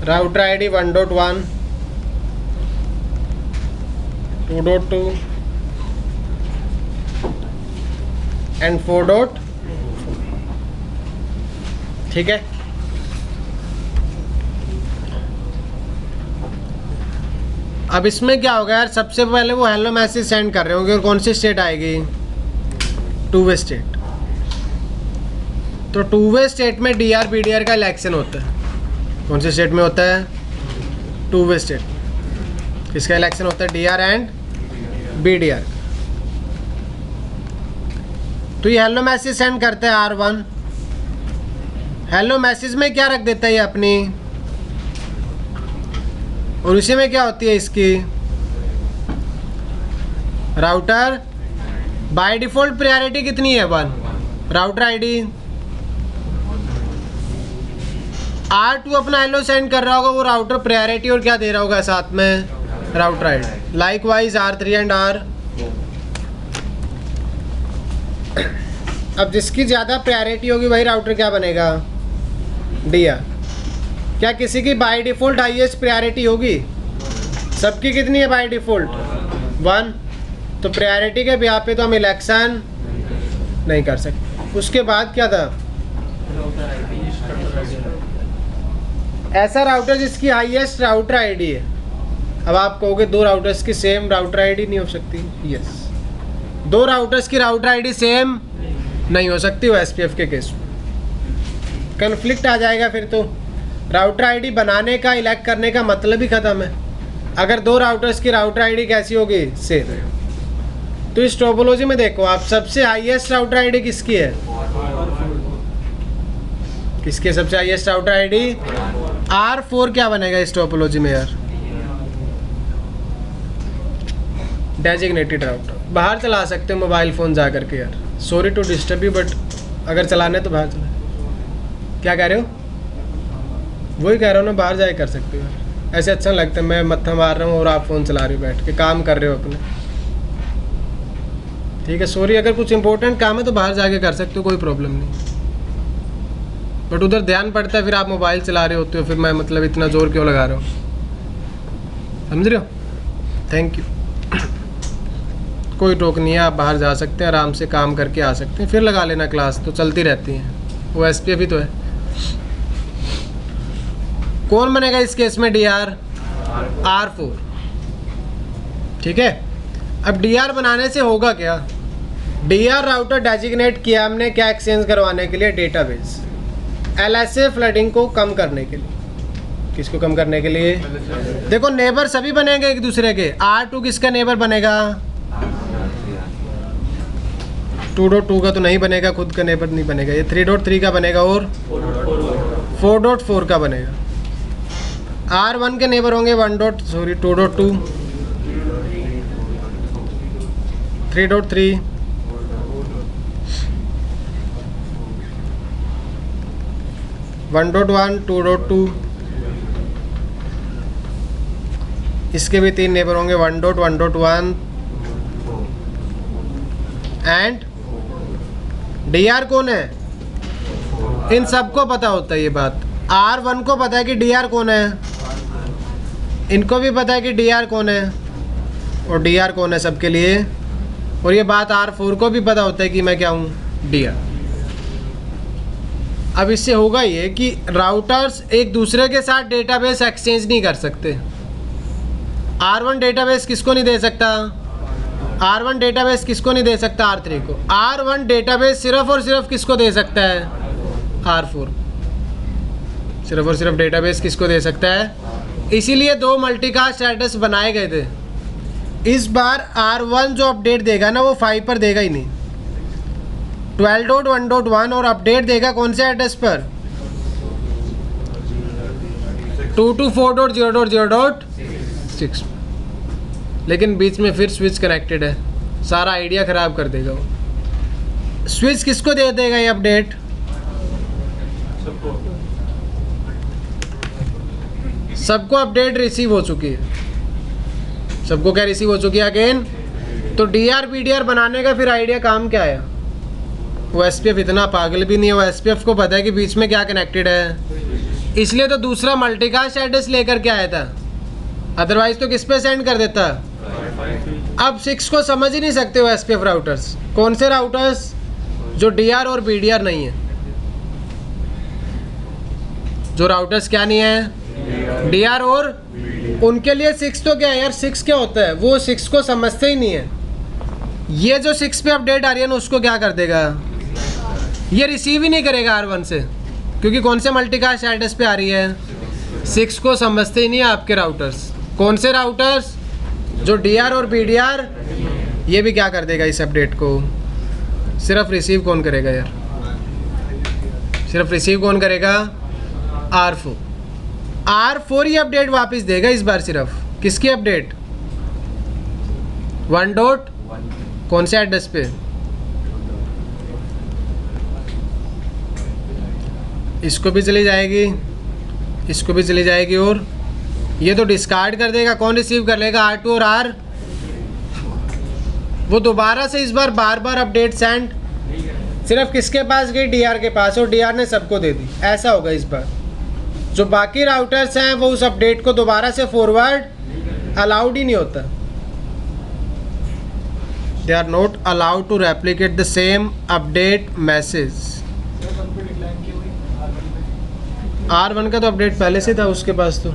Router ID 1.1, 2.2 and 4. ठीक है। अब इसमें क्या होगा यार, सबसे पहले वो हेलो मैसेज सेंड कर रहे होंगे और कौन सी स्टेट आएगी? 2 वे स्टेट। तो 2 वे स्टेट में डीआर बीडीआर का इलेक्शन होता है। कौन से स्टेट में होता है? 2 वे स्टेट। किसका इलेक्शन होता है? D R and BDR. तो ये हेलो मैसेज सेंड करता है R1। हेलो मैसेज में क्या रख देता है ये अपनी, और उसी में क्या होती है इसकी? राउटर बाय डिफॉल्ट प्रायोरिटी कितनी है? 1। राउटर आईडी R2 अपना हेलो सेंड कर रहा होगा, वो राउटर प्रायोरिटी और क्या दे रहा होगा साथ में? Router ID. Likewise R3 and R। अब जिसकी ज़्यादा प्रायोरिटी होगी वही राउटर क्या बनेगा? डीआर। क्या किसी की बाय डिफ़ॉल्ट हाईएस्ट प्रायोरिटी होगी? सबकी कितनी है बाय डिफ़ॉल्ट? 1। तो प्रायोरिटी के ब्याह पे तो हम इलेक्शन नहीं कर सकते। उसके बाद क्या था? ऐसा राउटर जिसकी हाईएस्ट राउटर आईडी है। अब आप कहोगे 2 राउटर्स की सेम राउटर आईडी नहीं हो सकती? यस, 2 राउटर्स की राउटर आईडी सेम नहीं हो सकती वो एसपीएफ के केस में कन्फ्लिक्ट आ जाएगा। फिर तो राउटर आईडी बनाने का, इलेक्ट करने का मतलब ही ख़त्म है। अगर 2 राउटर्स की राउटर आईडी कैसी होगी? सेम। तो इस टोपोलॉजी में देखो आप, सबसे हाईएस्ट राउटर आईडी किसकी है? किसकी है सबसे हाईएस्ट राउटर आईडी? R4 क्या बनेगा इस टोपोलॉजी में यार? Designated router. बाहर चला सकते हो मोबाइल फ़ोन जा करके यार। Sorry to disturb you, but अगर चलाने तो बाहर चलाए। क्या कह रहे हो? वही कह रहा हूँ ना, बाहर जाके कर सकते हो यार। ऐसे अच्छा लगता है, मैं मत्था मार रहा हूँ और आप फ़ोन चला रहे हो बैठ के, काम कर रहे हो अपने। ठीक है, सॉरी। अगर कुछ इंपॉर्टेंट काम है तो बाहर जाके कर सकते हो, कोई प्रॉब्लम नहीं। बट उधर ध्यान पड़ता है, फिर आप मोबाइल चला रहे होते हो, फिर मैं मतलब इतना ज़ोर क्यों लगा रहा हूँ? समझ रहे हो? Thank you. कोई टोक नहीं है, आप बाहर जा सकते हैं, आराम से काम करके आ सकते हैं, फिर लगा लेना क्लास, तो चलती रहती हैं। वो एसपीएफ ही तो है। कौन बनेगा इस केस में? D R R4। ठीक है। अब डीआर बनाने से होगा क्या? डीआर राउटर डेजिग्नेट किया हमने क्या एक्सचेंज करवाने के लिए, डेटाबेस। एलएसए फ्लडिंग को कम करने के लिए, किसको कम करने के लिए, देखो नेबर सभी बनेंगे एक दूसरे के। R2 किसका नेबर बनेगा, 2.2 का तो नहीं बनेगा, खुद का नेबर नहीं बनेगा। ये 3.3 का बनेगा और 4.4 का बनेगा। R1 के नेबर होंगे 2.2, 3.3, 1.1, 2.2। इसके भी 3 नेबर होंगे 1.1 एंड डीआर कौन है, इन सबको पता होता है ये बात। R1 को पता है कि डीआर कौन है, इनको भी पता है कि डीआर कौन है और डीआर कौन है सबके लिए। और ये बात R4 को भी पता होता है कि मैं क्या हूँ, डीआर। अब इससे होगा ये कि राउटर्स एक दूसरे के साथ डेटाबेस एक्सचेंज नहीं कर सकते। R1 डेटाबेस किसको नहीं दे सकता, R1 डेटाबेस किसको नहीं दे सकता, R3 को। R1 डेटाबेस सिर्फ और सिर्फ किसको दे सकता है, R4। सिर्फ और सिर्फ डेटाबेस किसको दे सकता है। इसीलिए 2 मल्टीकास्ट एड्रेस बनाए गए थे। इस बार R1 जो अपडेट देगा ना वो 5 पर देगा ही नहीं, 12.1.1 और अपडेट देगा कौन से एड्रेस पर, 224.0.0.6। लेकिन बीच में फिर स्विच कनेक्टेड है, सारा आइडिया ख़राब कर देगा वो। स्विच किसको दे देगा ये अपडेट, सबको अपडेट रिसीव हो चुकी है। सबको क्या रिसीव हो चुकी है अगेन। तो डीआर बीडीआर बनाने का फिर आइडिया काम क्या आया। वो एसपीएफ इतना पागल भी नहीं है, वो एसपीएफ को पता है कि बीच में क्या कनेक्टेड है, इसलिए तो दूसरा मल्टीकास्ट एड्रेस लेकर के आया था। अदरवाइज तो किस पे सेंड कर देता। अब 6 को समझ ही नहीं सकते वो एसपीएफ राउटर्स। कौन से राउटर्स, जो डीआर और बीडीआर नहीं है। जो राउटर्स क्या नहीं है, डीआर और, उनके लिए 6 तो क्या है यार, 6 क्या होता है, वो 6 को समझते ही नहीं है। ये जो 6 पे अपडेट आ रही है ना उसको क्या कर देगा, ये रिसीव ही नहीं करेगा R1 से, क्योंकि कौन से मल्टीकास्ट एड्रेस पे आ रही है, 6 को समझते ही नहीं है आपके राउटर्स। कौन से राउटर्स, जो डीआर और बीडीआर। ये भी क्या कर देगा इस अपडेट को, सिर्फ रिसीव कौन करेगा यार, सिर्फ रिसीव कौन करेगा, R4। R4 ही अपडेट वापस देगा इस बार, सिर्फ किसकी अपडेट, 1. कौन से एड्रेस पे, इसको भी चली जाएगी, इसको भी चली जाएगी, और ये तो डिस्कार्ड कर देगा। कौन रिसीव कर लेगा, R2 और R। वो दोबारा से इस बार बार बार अपडेट सेंड सिर्फ किसके पास गई, डीआर के पास, और डीआर ने सबको दे दी। ऐसा होगा इस बार। जो बाकी राउटर्स हैं वो उस अपडेट को दोबारा से फॉरवर्ड अलाउड ही नहीं होता। They are not allowed to replicate the same update message. R1 का तो अपडेट पहले से था उसके पास। तो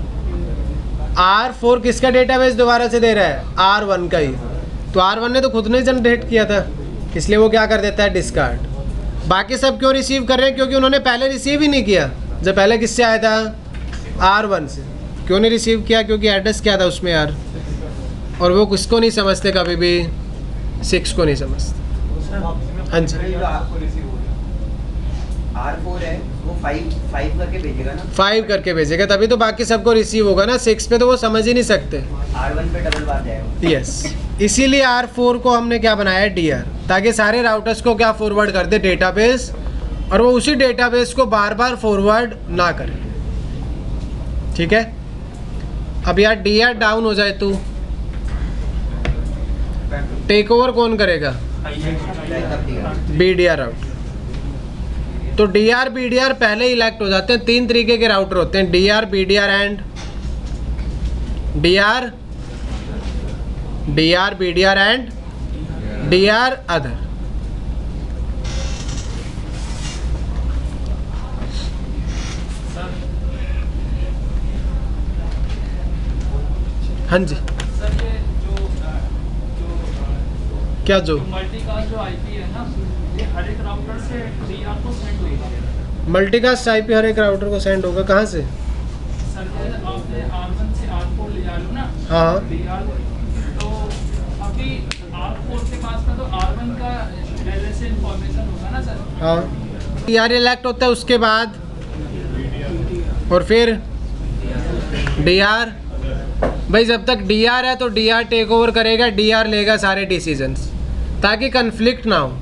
R4 किसका डेटाबेस दोबारा से दे रहा है, R1 का ही। तो R1 ने तो खुद ने जनरेट किया था, इसलिए वो क्या कर देता है, डिस्कार्ड। बाकी सब क्यों रिसीव कर रहे हैं, क्योंकि उन्होंने पहले रिसीव ही नहीं किया। जब पहले किससे आया था, R1 से। क्यों नहीं रिसीव किया, क्योंकि एड्रेस क्या था उसमें यार। और वो किसको नहीं समझते, कभी भी 6 को नहीं समझते। हाँ जी, R4 है वो 5 करके भेजेगा ना, 5 करके भेजेगा, तभी तो बाकी सबको रिसीव होगा ना। 6 पे तो वो समझ ही नहीं सकते। R1 पे डबल बार जाएगा। यस, इसीलिए R4 को हमने क्या बनाया है, डीआर, ताकि सारे राउटर्स को क्या फॉरवर्ड कर दे, डेटाबेस, और वो उसी डेटाबेस को बार बार फॉरवर्ड ना करे। ठीक है। अब यार डीआर डाउन हो जाए तो टेक ओवर कौन करेगा, बीडीआर राउटर। तो डीआर बीडीआर पहले ही इलेक्ट हो जाते हैं। 3 तरीके के राउटर होते हैं, DR BDR and DR, DR BDR and DR other. हाँ जी, सर ये जो क्या जो मल्टीकास्ट जो आईपी है हर एक राउटर से DR को सेंड होगा। मल्टीकास्ट IP हर एक राउटर को सेंड होगा, कहाँ से? सर जैसे आपने R1 से R4 ले जा लो ना, हाँ DR, तो अभी R4 के पास में तो R1 का LSA इंफॉर्मेशन होगा ना सर। हाँ, DR इलेक्ट होता है उसके बाद, और फिर DR। भाई जब तक DR है तो DR टेक ओवर करेगा, DR लेगा सारे डिसीजंस, ताकि कन्फ्लिक्ट ना हो,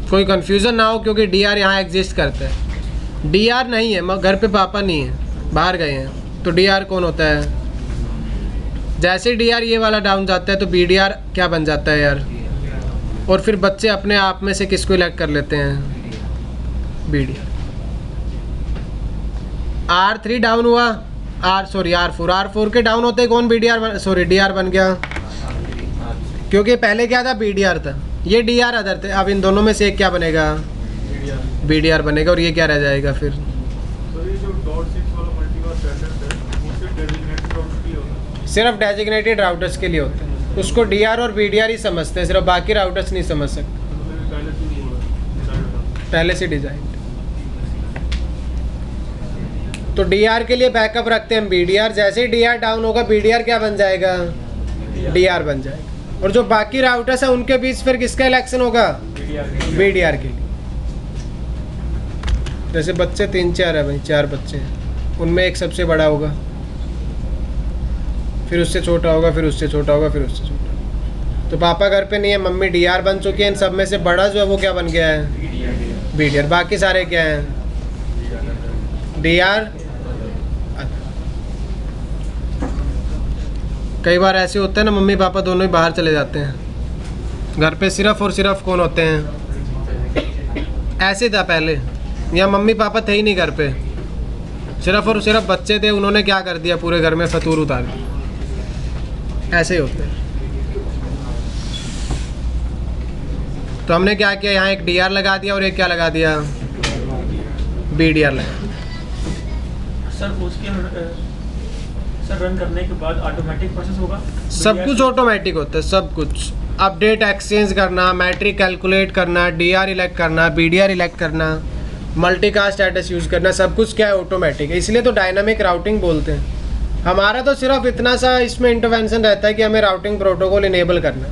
कोई कन्फ्यूज़न ना हो, क्योंकि DR यहाँ एग्जिस्ट करता है। DR नहीं है, घर पे पापा नहीं है, बाहर गए हैं, तो DR कौन होता है? जैसे DR ये वाला डाउन जाता है तो BDR क्या बन जाता है यार, और फिर बच्चे अपने आप में से किसको इलेक्ट कर लेते हैं? BDR। R3 डाउन हुआ, R4 के डाउन होते कौन? DR बन गया, क्योंकि पहले क्या था? BDR था, ये DR अदर थे। अब इन दोनों में से एक क्या बनेगा? BDR बनेगा, और ये क्या रह जाएगा फिर? सिर्फ डेजिग्नेटेड राउटर्स के लिए होता है, उसको DR और BDR ही समझते हैं, सिर्फ बाकी राउटर्स नहीं समझ सकते, पहले से डिजाइन। तो DR के लिए बैकअप रखते हैं हम BDR। जैसे ही DR डाउन होगा, BDR क्या बन जाएगा? DR बन जाएगा। और जो बाकी राउटर्स है उनके बीच फिर किसका इलेक्शन होगा? BDR के लिए। जैसे बच्चे 3-4 है भाई, 4 बच्चे हैं, उनमें एक सबसे बड़ा होगा, फिर उससे छोटा होगा, फिर उससे छोटा होगा, फिर उससे छोटा। तो पापा घर पे नहीं है, मम्मी DR बन चुकी है, इन सब में से बड़ा जो है वो क्या बन गया है? BDR। बाकी सारे क्या हैं? DR। कई बार ऐसे होता है ना, मम्मी पापा दोनों ही बाहर चले जाते हैं, घर पे सिर्फ और सिर्फ कौन होते हैं? ऐसे था पहले, या मम्मी पापा थे ही नहीं घर पे, सिर्फ और सिर्फ बच्चे थे, उन्होंने क्या कर दिया? पूरे घर में फतूर उतार दिया। ऐसे ही होते हैं। तो हमने क्या किया? यहाँ एक DR लगा दिया और एक क्या लगा दिया? BDR लगा दिया। सर उसके सर रन करने के बाद ऑटोमेटिक प्रोसेस होगा? सब कुछ ऑटोमेटिक होता है, सब कुछ। अपडेट एक्सचेंज करना, मैट्रिक कैलकुलेट करना, DR इलेक्ट करना, BDR इलेक्ट करना, मल्टीकास्ट स्टेटस यूज़ करना, सब कुछ क्या है? ऑटोमेटिक है। इसलिए तो डायनामिक राउटिंग बोलते हैं। हमारा तो सिर्फ इतना सा इसमें इंटरवेंशन रहता है कि हमें राउटिंग प्रोटोकॉल इनेबल करना है।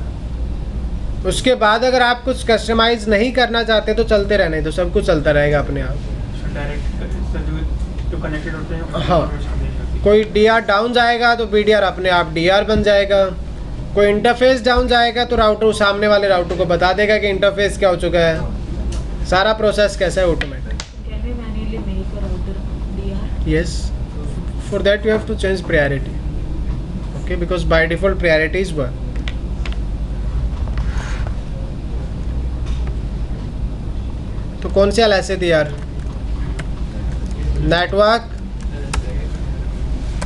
उसके बाद अगर आप कुछ कस्टमाइज नहीं करना चाहते तो चलते रहने, तो सब कुछ चलता रहेगा अपने आप। जो कनेक्टेड होते हैं, हाँ, कोई DR डाउन जाएगा तो BDR अपने आप DR बन जाएगा। कोई इंटरफेस डाउन जाएगा तो राउटर सामने वाले राउटर को बता देगा कि इंटरफेस क्या हो चुका है। सारा प्रोसेस कैसा है? Automatic. Yes, for that you have to change priority, okay, because by default priority is 1. तो कौन से LSA थी यार? नेटवर्क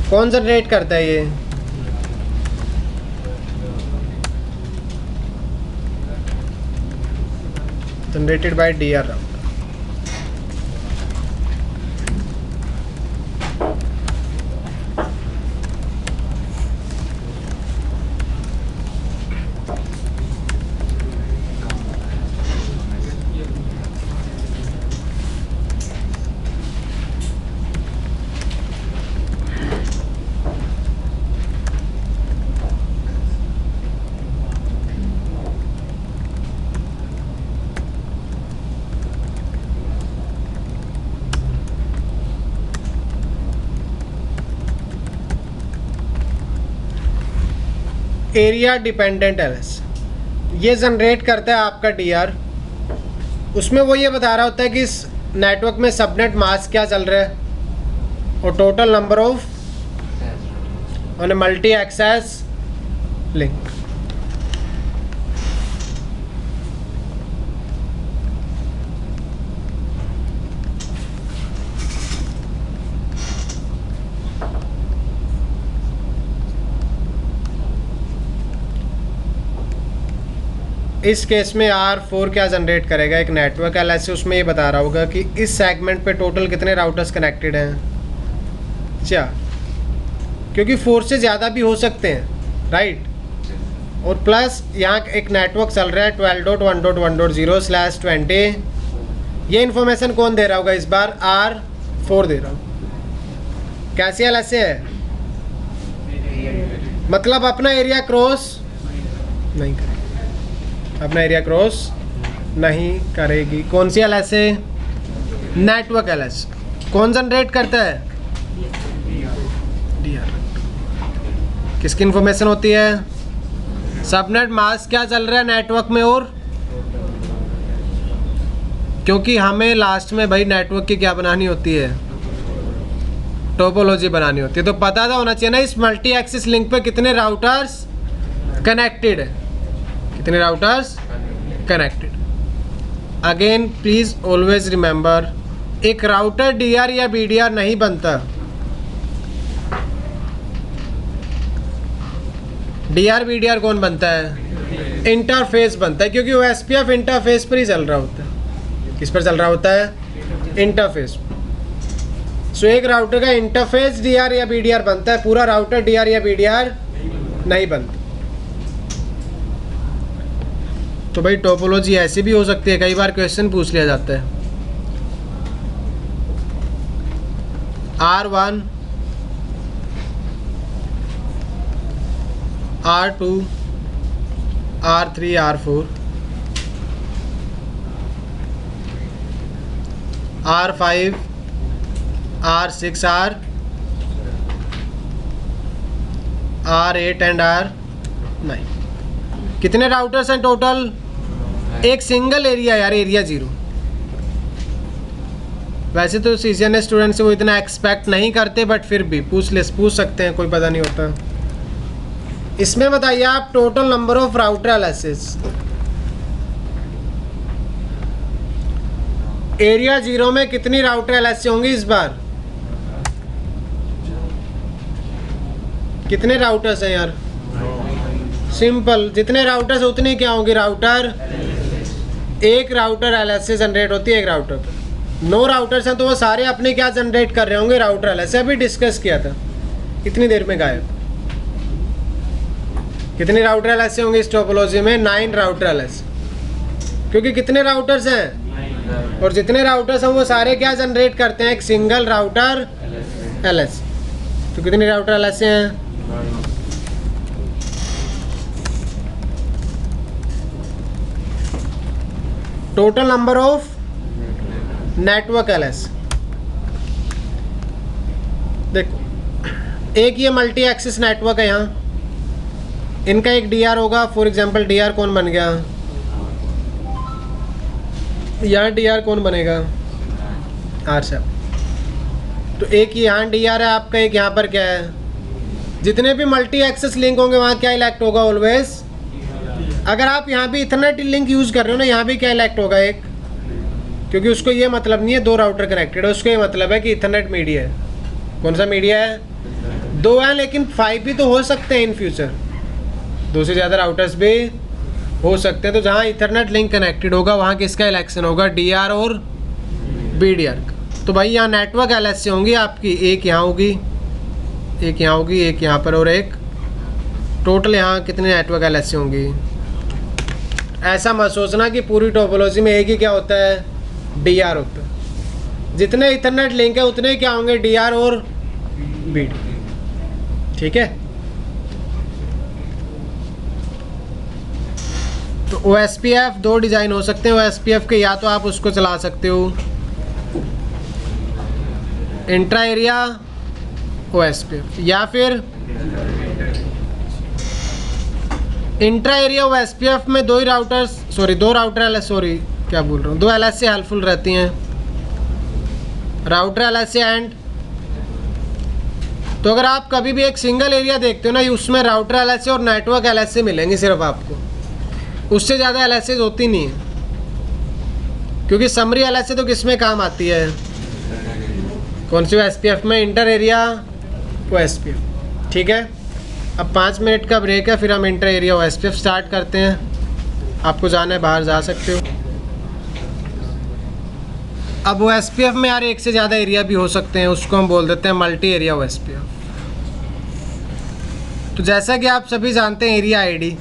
कौन जनरेट करता है ये? Generated by DR router. Area dependent LS ये जनरेट करता है आपका DR। उसमें वो ये बता रहा होता है कि इस नेटवर्क में सबनेट मास्क क्या चल रहा है और total number of on multi access link. इस केस में R4 क्या जनरेट करेगा? एक नेटवर्क LS उसमें ये बता रहा होगा कि इस सेगमेंट पे टोटल कितने राउटर्स कनेक्टेड हैं? 4, क्योंकि 4 से ज़्यादा भी हो सकते हैं, राइट? और प्लस यहाँ एक नेटवर्क चल रहा है 12.1.1.0/20। ये इन्फॉर्मेशन कौन दे रहा होगा इस बार? R4 दे रहा हूँ। कैसी LSA है? मतलब अपना एरिया क्रॉस नहीं करेगी, अपना एरिया क्रॉस नहीं करेगी। कौन सी LSA? Network LSA। कौन जनरेट करता है? DR। किसकी इन्फॉर्मेशन होती है? सबनेट मास्क क्या चल रहा है नेटवर्क में, और क्योंकि हमें लास्ट में भाई नेटवर्क की क्या बनानी होती है? टोपोलॉजी बनानी होती है। तो पता था होना चाहिए ना इस मल्टी एक्सिस लिंक पे कितने राउटर्स कनेक्टेड है, कितने routers connected. Again please always remember, एक राउटर DR या BDR नहीं बनता। DR BDR कौन बनता है? इंटरफेस बनता है, क्योंकि वो SPF इंटरफेस पर ही चल रहा होता है। किस पर चल रहा होता है? इंटरफेस। सो एक राउटर का इंटरफेस DR या BDR बनता है, पूरा राउटर DR या BDR नहीं बनता। तो भाई टोपोलॉजी ऐसी भी हो सकती है, कई बार क्वेश्चन पूछ लिया जाता है। R1 R2 R3 R4 R5 R6 R8 and R9। कितने राउटर्स हैं टोटल? एक सिंगल एरिया यार, एरिया 0। वैसे तो CCNA स्टूडेंट से वो इतना एक्सपेक्ट नहीं करते, बट फिर भी पूछ सकते हैं, कोई पता नहीं होता। इसमें बताइए आप total number of router LSAs। Area 0 में कितनी राउटर LSA होंगी इस बार? कितने राउटर्स हैं यार? सिंपल, जितने राउटर्स उतनी क्या होंगी राउटर। एक राउटर LSA जनरेट होती है एक राउटर पर। 9 राउटर्स हैं तो वो सारे अपने क्या जनरेट कर रहे होंगे? Router LSA। अभी डिस्कस किया था, इतनी देर में गायब। कितनी राउटर LSA होंगे इस टोपोलॉजी में? 9 राउटर LSA, क्योंकि कितने राउटर्स हैं और जितने राउटर्स हैं वो सारे क्या जनरेट करते हैं? एक सिंगल राउटर LSA। तो कितने राउटर LSA हैं? Total number of network LSA। देखो, एक ये मल्टी एक्सिस नेटवर्क है, यहाँ इनका एक DR होगा। फॉर एग्जांपल DR कौन बन गया? यहाँ DR कौन बनेगा? R7। तो एक यहाँ DR है आपका, एक यहाँ पर क्या है? जितने भी मल्टी एक्सेस लिंक होंगे वहाँ क्या इलेक्ट होगा? ऑलवेज। अगर आप यहाँ भी इथरनेट लिंक यूज़ कर रहे हो ना, यहाँ भी क्या इलेक्ट होगा? एक, क्योंकि उसको ये मतलब नहीं है 2 राउटर कनेक्टेड है, उसको ये मतलब है कि इथरनेट मीडिया है। कौन सा मीडिया है? 2 है, लेकिन 5 भी तो हो सकते हैं इन फ्यूचर। 2 से ज़्यादा राउटर्स भी हो सकते हैं। तो जहाँ इथरनेट लिंक कनेक्टेड होगा वहाँ किसका इलेक्शन होगा? DR और BDR का। तो भाई यहाँ नेटवर्क LSA होंगी आपकी, एक यहाँ होगी, एक यहाँ होगी, एक यहाँ पर, और एक टोटल यहाँ कितने नेटवर्क LSA होंगी? ऐसा मत सोचना कि पूरी टोपोलॉजी में एक ही क्या होता है? DR होता है। जितने इथरनेट लिंक है उतने क्या होंगे? DR और BDR। ठीक है। तो OSPF 2 डिज़ाइन हो सकते हैं OSPF के, या तो आप उसको चला सकते हो इंट्रा एरिया OSPF, या फिर इंट्रा एरिया OSPF में 2 राउटर LSA हेल्पफुल रहती हैं, राउटर LSA एंड। तो अगर आप कभी भी एक सिंगल एरिया देखते हो ना, उसमें राउटर LSA और नेटवर्क LSA मिलेंगे सिर्फ आपको, उससे ज़्यादा LSA होती नहीं है। क्योंकि समरी LSA तो किस में काम आती है? कौन सी OSPF में? Inter area OSPF। ठीक है, अब 5 मिनट का ब्रेक है, फिर हम इंटर एरिया OSPF स्टार्ट करते हैं। आपको जाना है बाहर, जा सकते हो। अब OSPF में यार एक से ज़्यादा एरिया भी हो सकते हैं, उसको हम बोल देते हैं मल्टी एरिया OSPF। तो जैसा कि आप सभी जानते हैं एरिया ID,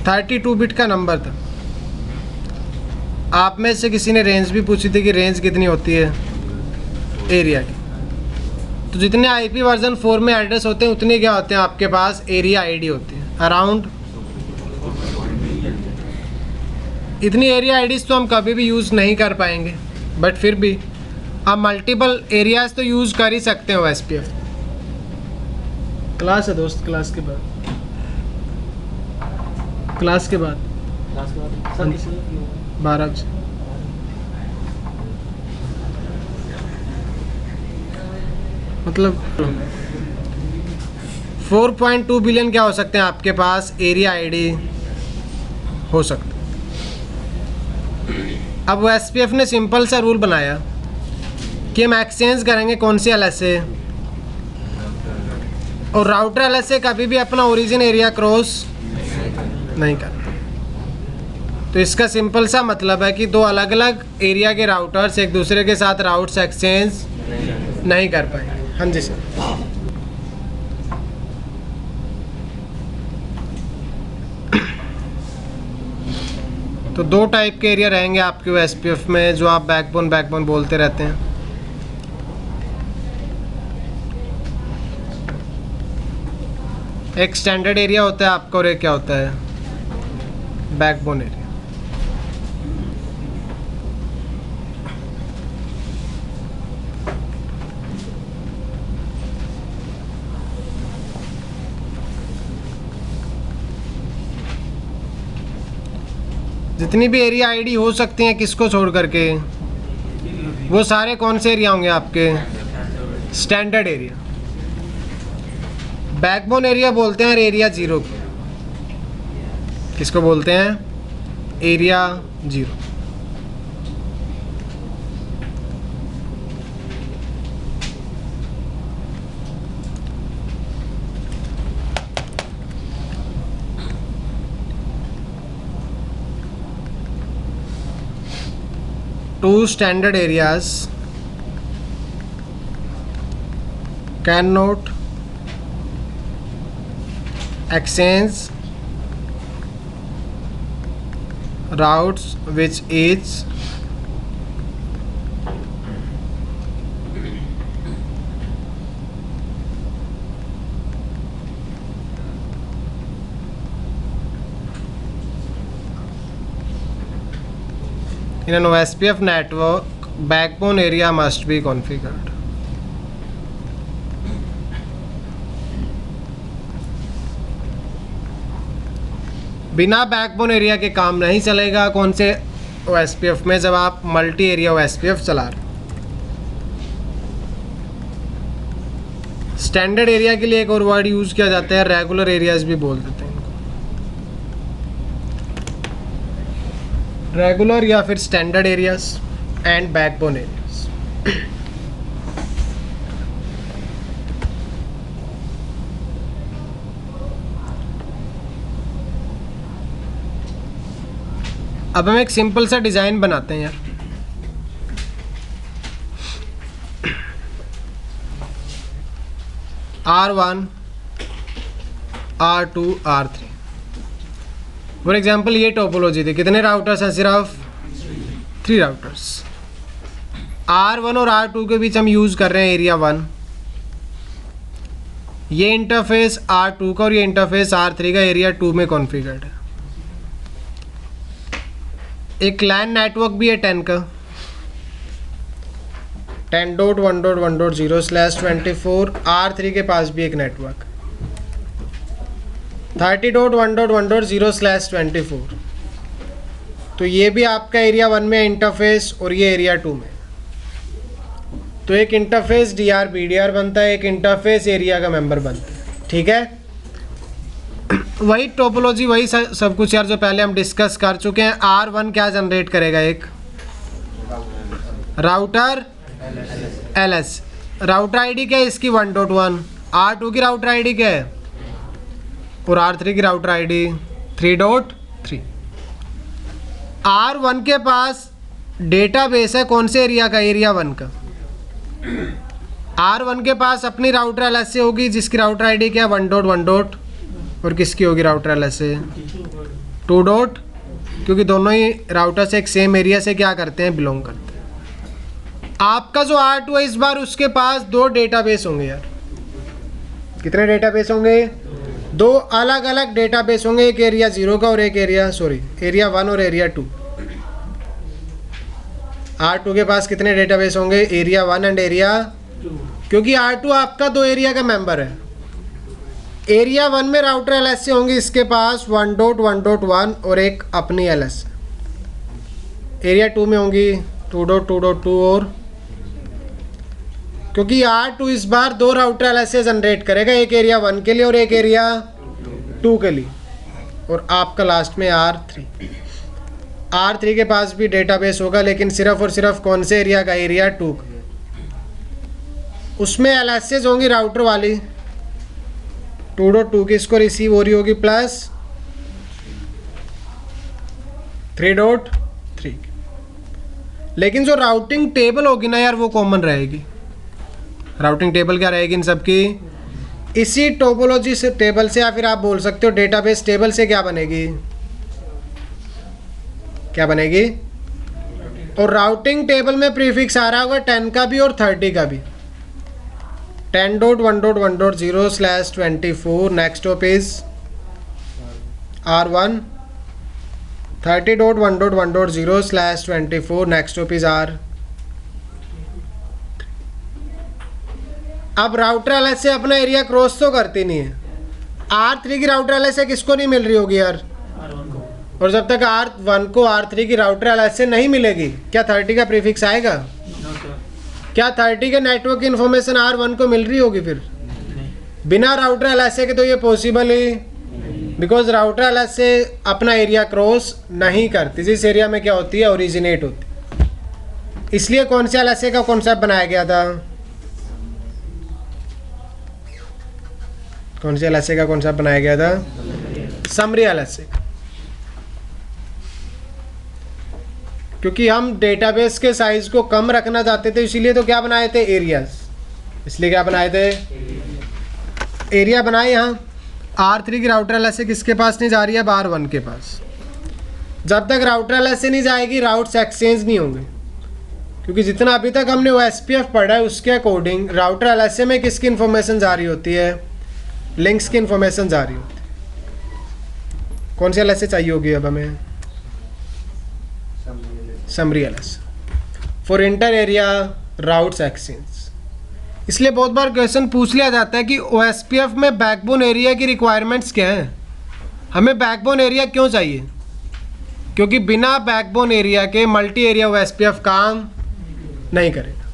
32 बिट का नंबर था। आप में से किसी ने रेंज भी पूछी थी कि रेंज कितनी होती है एरिया की। तो जितने आईपी वर्जन 4 में एड्रेस होते हैं उतने क्या होते हैं आपके पास एरिया आईडी होती है, अराउंड इतनी एरिया आईडीज़ तो हम कभी भी यूज़ नहीं कर पाएंगे, बट फिर भी आप मल्टीपल एरियाज तो यूज़ कर ही सकते हो एसपीएफ। क्लास है दोस्त, क्लास के बाद क्लास के बाद 12 बजे। मतलब 4.2 बिलियन क्या हो सकते हैं आपके पास एरिया आईडी हो सकते। अब वो एसपीएफ ने सिंपल सा रूल बनाया कि हम एक्सचेंज करेंगे कौन सी एलएसए, और राउटर एलएसए कभी भी अपना ओरिजिन एरिया क्रॉस नहीं करता। तो इसका सिंपल सा मतलब है कि दो अलग अलग एरिया के राउटर्स एक दूसरे के साथ राउट्स एक्सचेंज नहीं कर पाएंगे। हाँ जी सर। तो दो टाइप के एरिया रहेंगे आपके एसपीएफ में जो आप बैकबोन बोलते रहते हैं। एक स्टैंडर्ड एरिया होता है आपका और एक क्या होता है बैकबोन एरिया। जितनी भी एरिया आईडी हो सकती हैं किसको छोड़ करके, वो सारे कौन से एरिया होंगे आपके स्टैंडर्ड एरिया। बैकबोन एरिया बोलते हैं एरिया 0 को। किसको बोलते हैं area 0। Two standard areas cannot exchange routes which each in an OSPF network backbone area must be configured. बिना बैकबोन एरिया के काम नहीं चलेगा कौन से OSPF में, जब आप मल्टी एरिया OSPF चला रहे। स्टैंडर्ड एरिया के लिए एक और वर्ड यूज किया जाता है, रेगुलर एरियाज भी बोल देते हैं इनको, रेगुलर या फिर standard areas and backbone areas. अब हम एक सिंपल सा डिजाइन बनाते हैं यार। R1 R2 R3 for example ये टोपोलॉजी थी। कितने राउटर्स हैं? सिर्फ 3 राउटर्स। R1 और R2 के बीच हम यूज़ कर रहे हैं एरिया 1। ये इंटरफेस R2 का और ये इंटरफेस R3 का एरिया 2 में कॉन्फ़िगर्ड है। एक लैन नेटवर्क भी है 10 का, 10.1.1.0/24। R3 के पास भी एक नेटवर्क 30.1.1.0/24। तो ये भी आपका एरिया 1 में इंटरफेस और ये एरिया 2 में। तो एक इंटरफेस DRBDR बनता है, एक इंटरफेस एरिया का मेंबर बनता है। ठीक है, वही टोपोलॉजी वही सब कुछ यार जो पहले हम डिस्कस कर चुके हैं। R1 क्या जनरेट करेगा? एक राउटर LS। राउटर आईडी क्या है इसकी? 1.1। R2 की राउटर आईडी क्या है? और R3 की राउटर आईडी 3.3। R1 के पास डेटाबेस है कौन से एरिया का? एरिया 1 का। R1 के पास अपनी राउटर LS होगी जिसकी राउटर आईडी क्या है? 1.1. और किसकी होगी राउटर LS? 2 डॉट, क्योंकि दोनों ही राउटर से एक सेम एरिया से क्या करते हैं, बिलोंग करते हैं। आपका जो R2 है इस बार उसके पास 2 डेटाबेस होंगे यार। कितने डेटाबेस होंगे? 2 अलग अलग डेटाबेस होंगे, एक एरिया 0 का और एक एरिया 1 और एरिया 2। R2 के पास कितने डेटाबेस होंगे? एरिया 1 एंड एरिया 2, क्योंकि R2 आपका 2 एरिया का मेंबर है। एरिया 1 में राउटर LS से होंगी इसके पास 1.1.1 और एक अपनी LS। एरिया 2 में होंगी 2.2.2 और, क्योंकि R2 इस बार 2 राउटर LS से जनरेट करेगा, एक एरिया 1 के लिए और एक एरिया 2 के लिए, और आपका लास्ट में R3 के पास भी डेटाबेस होगा, लेकिन सिर्फ और सिर्फ कौन से एरिया का? एरिया 2। उसमें LSs होंगी राउटर वाली 2.2 की, इसको रिसीव हो रही होगी प्लस 3.3, लेकिन जो राउटिंग टेबल होगी ना यार वो कॉमन रहेगी। राउटिंग टेबल क्या रहेगी इन सब की? इसी टोपोलॉजी से टेबल से, या फिर आप बोल सकते हो डेटाबेस टेबल से क्या बनेगी? क्या बनेगी? और राउटिंग टेबल में प्रीफिक्स आ रहा होगा 10 का भी और 30 का भी। 10.1.1.0/24, next of is R1। 30.1.1.0/24, next of is R। अब राउटर LS से अपना एरिया क्रॉस तो करती नहीं है। R3 की राउटर LS से किसको नहीं मिल रही होगी यार? और जब तक R1 को R3 की राउटर LS से नहीं मिलेगी, क्या 30 का प्रीफिक्स आएगा? क्या 30 के नेटवर्क की इन्फॉर्मेशन R1 को मिल रही होगी फिर? बिना राउटर LS के तो ये possible he, because router LS से अपना एरिया क्रॉस नहीं करती, जिस एरिया में क्या होती है, ओरिजिनेट होती। इसलिए कौन से LSA का कॉन्सेप्ट बनाया गया था? कौन से LSA का कॉन्सेप्ट बनाया गया था? Summary LSA। क्योंकि हम डेटाबेस के साइज को कम रखना चाहते थे, इसीलिए तो क्या बनाए थे? एरियाज। इसलिए क्या बनाए थे? एरिया बनाए। यहाँ R3 की राउटर LS किसके पास नहीं जा रही है? अब R1 के पास। जब तक राउटर LS नहीं जाएगी राउट्स एक्सचेंज नहीं होंगे, क्योंकि जितना अभी तक हमने OSPF पढ़ा है उसके अकॉर्डिंग राउटर LS में किसकी इन्फॉर्मेशन जा रही होती है? लिंक्स की इन्फॉर्मेशन जा रही होती है। कौन सी LSA चाहिए होगी अब हमें? Summary LS for inter area routes exchange. इसलिए बहुत बार क्वेश्चन पूछ लिया जाता है कि OSPF में बैकबोन एरिया की रिक्वायरमेंट्स क्या हैं? हमें बैकबोन एरिया क्यों चाहिए? क्योंकि बिना बैकबोन एरिया के मल्टी एरिया OSPF काम नहीं करेगा।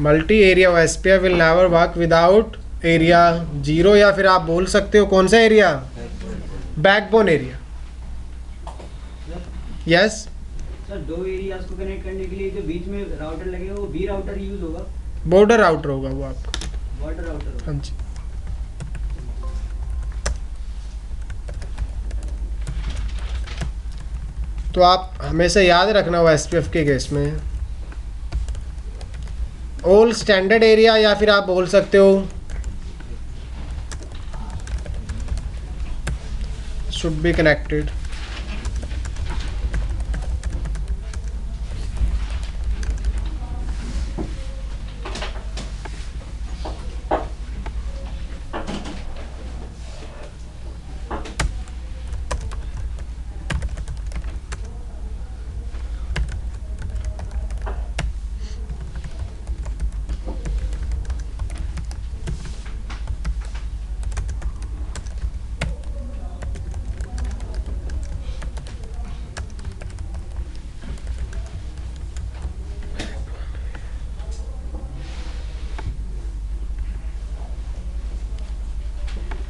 Multi area OSPF will never work without area 0, या फिर आप बोल सकते हो कौन सा area? Backbone area. Yes sir, 2 areas को कनेक्ट करने के लिए जो बीच में राउटर लगेगा वो B राउटर यूज होगा? बॉर्डर राउटर होगा वो आपका। बॉर्डर राउटर होगा। हाँ जी। तो आप हमेशा याद रखना OSPF के केस में ऑल स्टैंडर्ड एरिया, या फिर आप बोल सकते हो should be connected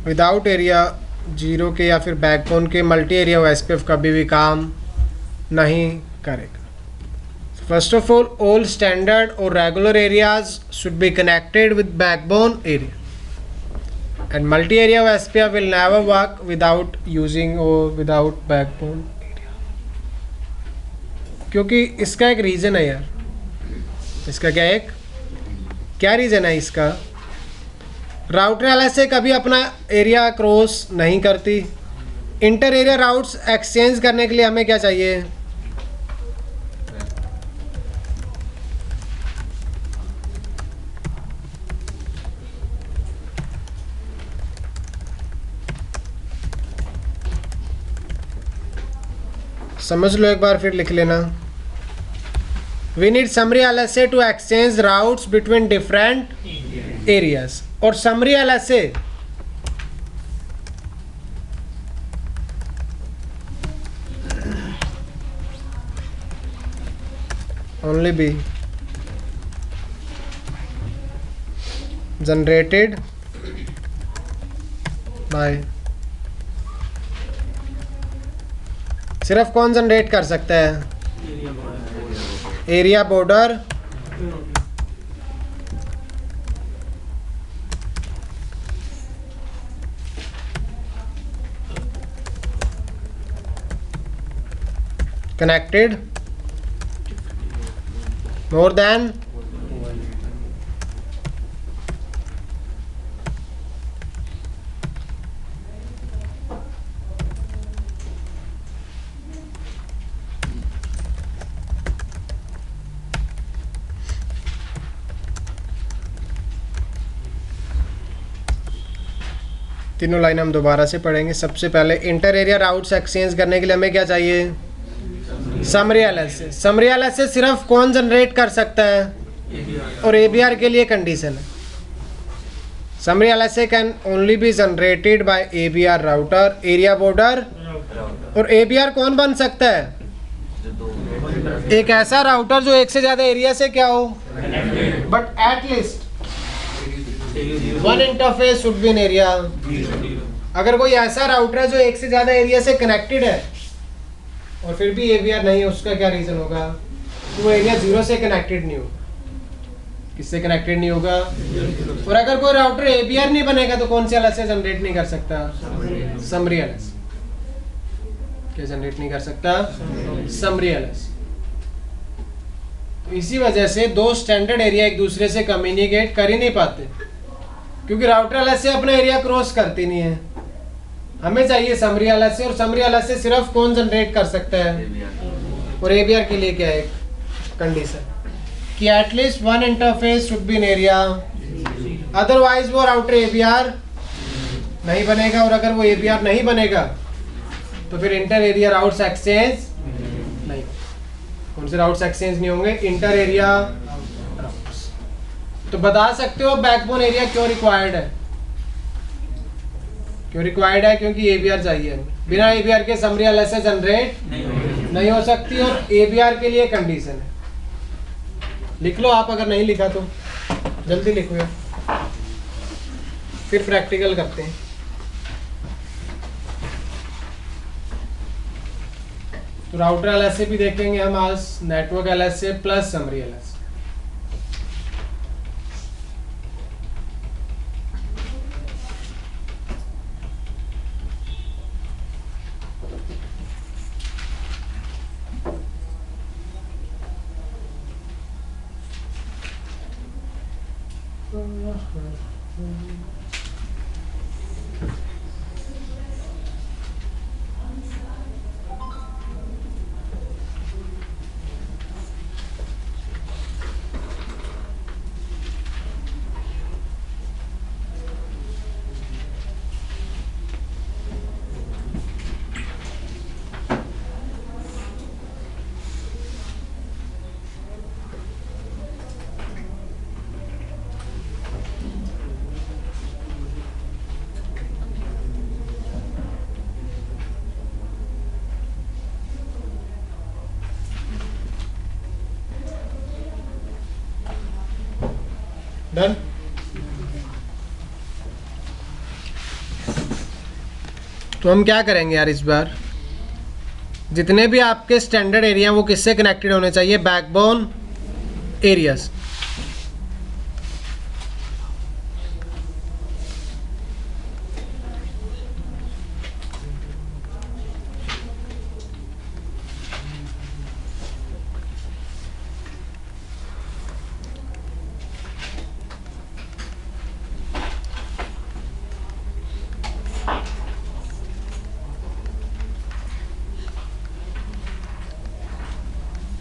without area 0 के या फिर बैकबोन के मल्टी एरिया OSPF कभी भी काम नहीं करेगा। फर्स्ट ऑफ ऑल स्टैंडर्ड और regular areas should be connected with backbone area, and multi area OSPF will never work without using और विदाउट बैकबोन एरिया। क्योंकि इसका एक रीज़न है यार। इसका क्या रीज़न है इसका? राउटर LS से कभी अपना एरिया क्रॉस नहीं करती, इंटर एरिया राउट्स एक्सचेंज करने के लिए हमें क्या चाहिए? समझ लो एक बार फिर लिख लेना। We need summary LSA to exchange routes between different areas. और summary LSA only be generated by, सिर्फ कौन जनरेट कर सकता है? Area border connected more than तीनों लाइन हम दोबारा से पढ़ेंगे। सबसे पहले इंटर एरिया राउट्स एक्सचेंज करने के लिए हमें क्या चाहिए? Summary LSA. समरी एलएसए सिर्फ कौन जनरेट कर सकता है? और एबीआर के लिए कंडीशन है summary LSA can only be generated by एबीआर router area border. और एबीआर कौन बन सकता है? एक ऐसा राउटर जो एक से ज्यादा एरिया से क्या हो, but at least one interface should be in area. अगर कोई ऐसा राउटर है जो एक से ज्यादा एरिया से कनेक्टेड है और फिर भी एवीआर नहीं है, उसका क्या रीजन होगा? तो वो एरिया 0 से कनेक्टेड नहीं होगा। किससे कनेक्टेड नहीं होगा? और अगर कोई राउटर एवीआर नहीं बनेगा तो कौन से एलएसए जनरेट नहीं कर सकता? Summary LSA. क्या जनरेट नहीं कर सकता? Summary LSA. तो इसी वजह से दो स्टैंडर्ड एरिया एक दूसरे से कम्युनिकेट कर ही नहीं पाते, क्योंकि राउटर एलएसए अपना एरिया क्रॉस करती नहीं है। हमें चाहिए समरी एलएसए, और समरी एलएसए सिर्फ कौन जनरेट कर सकता है? और एबीआर के लिए क्या है कंडीशन कि at least one interface should be in area, otherwise वो राउटर एबीआर नहीं बनेगा। और अगर वो एबीआर नहीं बनेगा तो फिर इंटर एरिया राउट्स एक्सचेंज नहीं। कौन से राउट्स एक्सचेंज नहीं होंगे? Inter area routes. तो बता सकते हो बैकबोन एरिया क्यों रिक्वायर्ड है? क्यों रिक्वायर्ड है? क्योंकि एबीआर चाहिए। बिना एबीआर के समरी एलएसए जनरेट नहीं हो सकती, और एबीआर के लिए कंडीशन है। लिख लो आप, अगर नहीं लिखा तो जल्दी लिखो यार, फिर प्रैक्टिकल करते हैं। तो राउटर एलएसए भी देखेंगे हम आज, network LSA plus summary LSA. Done. तो हम क्या करेंगे यार इस बार, जितने भी आपके स्टैंडर्ड एरिया वो किससे कनेक्टेड होने चाहिए? Backbone areas.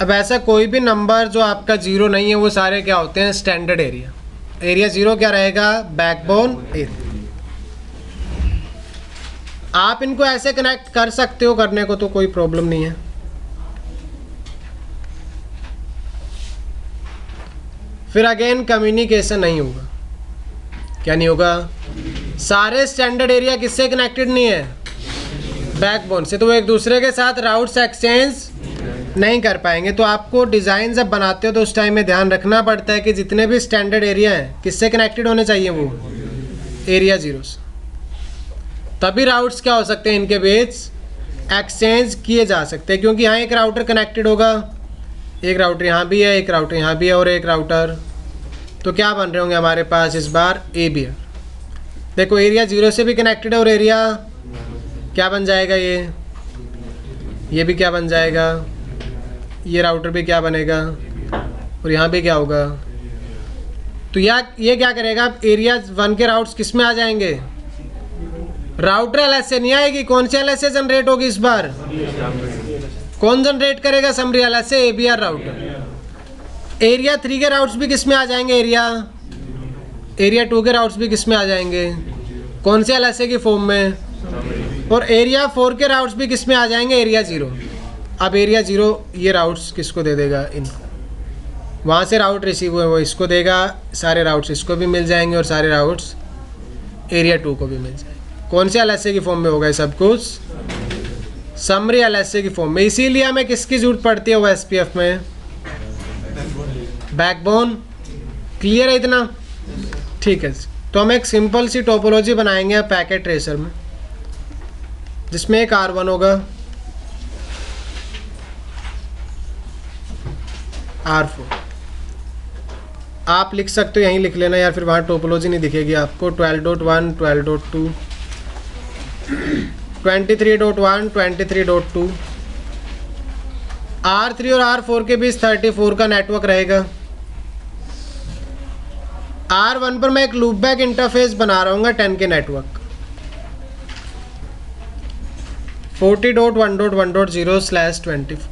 अब ऐसा कोई भी नंबर जो आपका जीरो नहीं है वो सारे क्या होते हैं, स्टैंडर्ड एरिया। एरिया जीरो क्या रहेगा, बैकबोन एरिया। आप इनको ऐसे कनेक्ट कर सकते हो, करने को तो कोई प्रॉब्लम नहीं है। फिर अगेन कम्युनिकेशन नहीं होगा। क्या नहीं होगा, सारे स्टैंडर्ड एरिया किससे कनेक्टेड नहीं है, बैकबोन से, तो वो एक दूसरे के साथ राउट्स एक्सचेंज नहीं कर पाएंगे। तो आपको डिज़ाइन जब बनाते हो तो उस टाइम में ध्यान रखना पड़ता है कि जितने भी स्टैंडर्ड एरिया हैं किससे कनेक्टेड होने चाहिए, वो एरिया जीरो से। तभी राउट्स क्या हो सकते हैं, इनके बीच एक्सचेंज किए जा सकते हैं, क्योंकि यहाँ एक राउटर कनेक्टेड होगा, एक राउटर यहाँ भी है, एक राउटर यहाँ भी है और एक राउटर, तो क्या बन रहे होंगे हमारे पास इस बार ए बी है। देखो एरिया जीरो से भी कनेक्टेड है और एरिया क्या बन जाएगा, ये भी क्या बन जाएगा, ये राउटर भी क्या बनेगा और यहाँ भी क्या होगा। तो ये क्या करेगा, एरिया वन के राउट्स किस में आ जाएंगे, राउटर एलएस से नहीं आएगी। कौन सी एलएस से जनरेट होगी इस बार, कौन जनरेट करेगा, समरी एलएस से, एबीआर राउटर। एरिया थ्री के राउट्स भी किस में आ जाएंगे, एरिया टू के राउट्स भी किस में आ जाएंगे, कौन से एलएसए की फॉर्म में, और एरिया फोर के राउट्स भी किस में आ जाएंगे, एरिया जीरो। अब एरिया जीरो ये राउट्स किसको दे देगा, इनको, वहाँ से राउट रिसीव हुए वो इसको देगा, सारे राउट्स इसको भी मिल जाएंगे और सारे राउट्स एरिया टू को भी मिल जाएंगे। कौन से एलएसए की फॉर्म में होगा सब कुछ, समरी एलएसए की फॉर्म में। इसीलिए हमें किसकी जरूरत पड़ती है वो एसपीएफ में, बैकबोन। क्लियर है इतना, ठीक है। तो हम एक सिंपल सी टोपोलॉजी बनाएंगे पैकेट ट्रेसर में, जिसमें एक R1 होगा, R4 आप लिख सकते हो, यहीं लिख लेना यार, फिर वहाँ टोपोलॉजी नहीं दिखेगी आपको। 12.1 12.2 23.1 23.2 R3 और R4 के बीच 34 का नेटवर्क रहेगा। R1 पर मैं एक लूपबैक इंटरफेस बना रहा हूँ 10 के network, 40.1.1.0/24।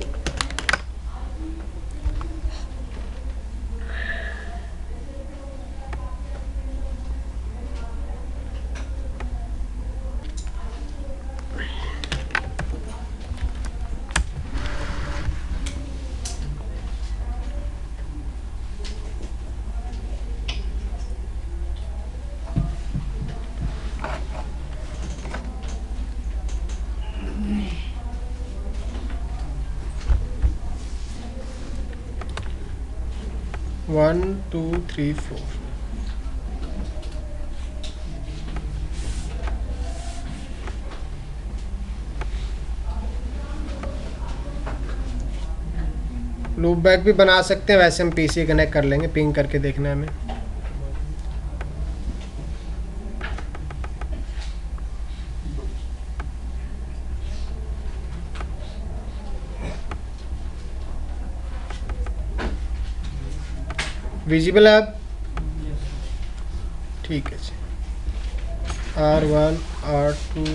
One two three four. Loop back भी बना सकते हैं, वैसे हम पीसी कनेक्ट कर लेंगे, पिंग करके देखना है हमें। विजिबल है अब, ठीक है जी। R1 R2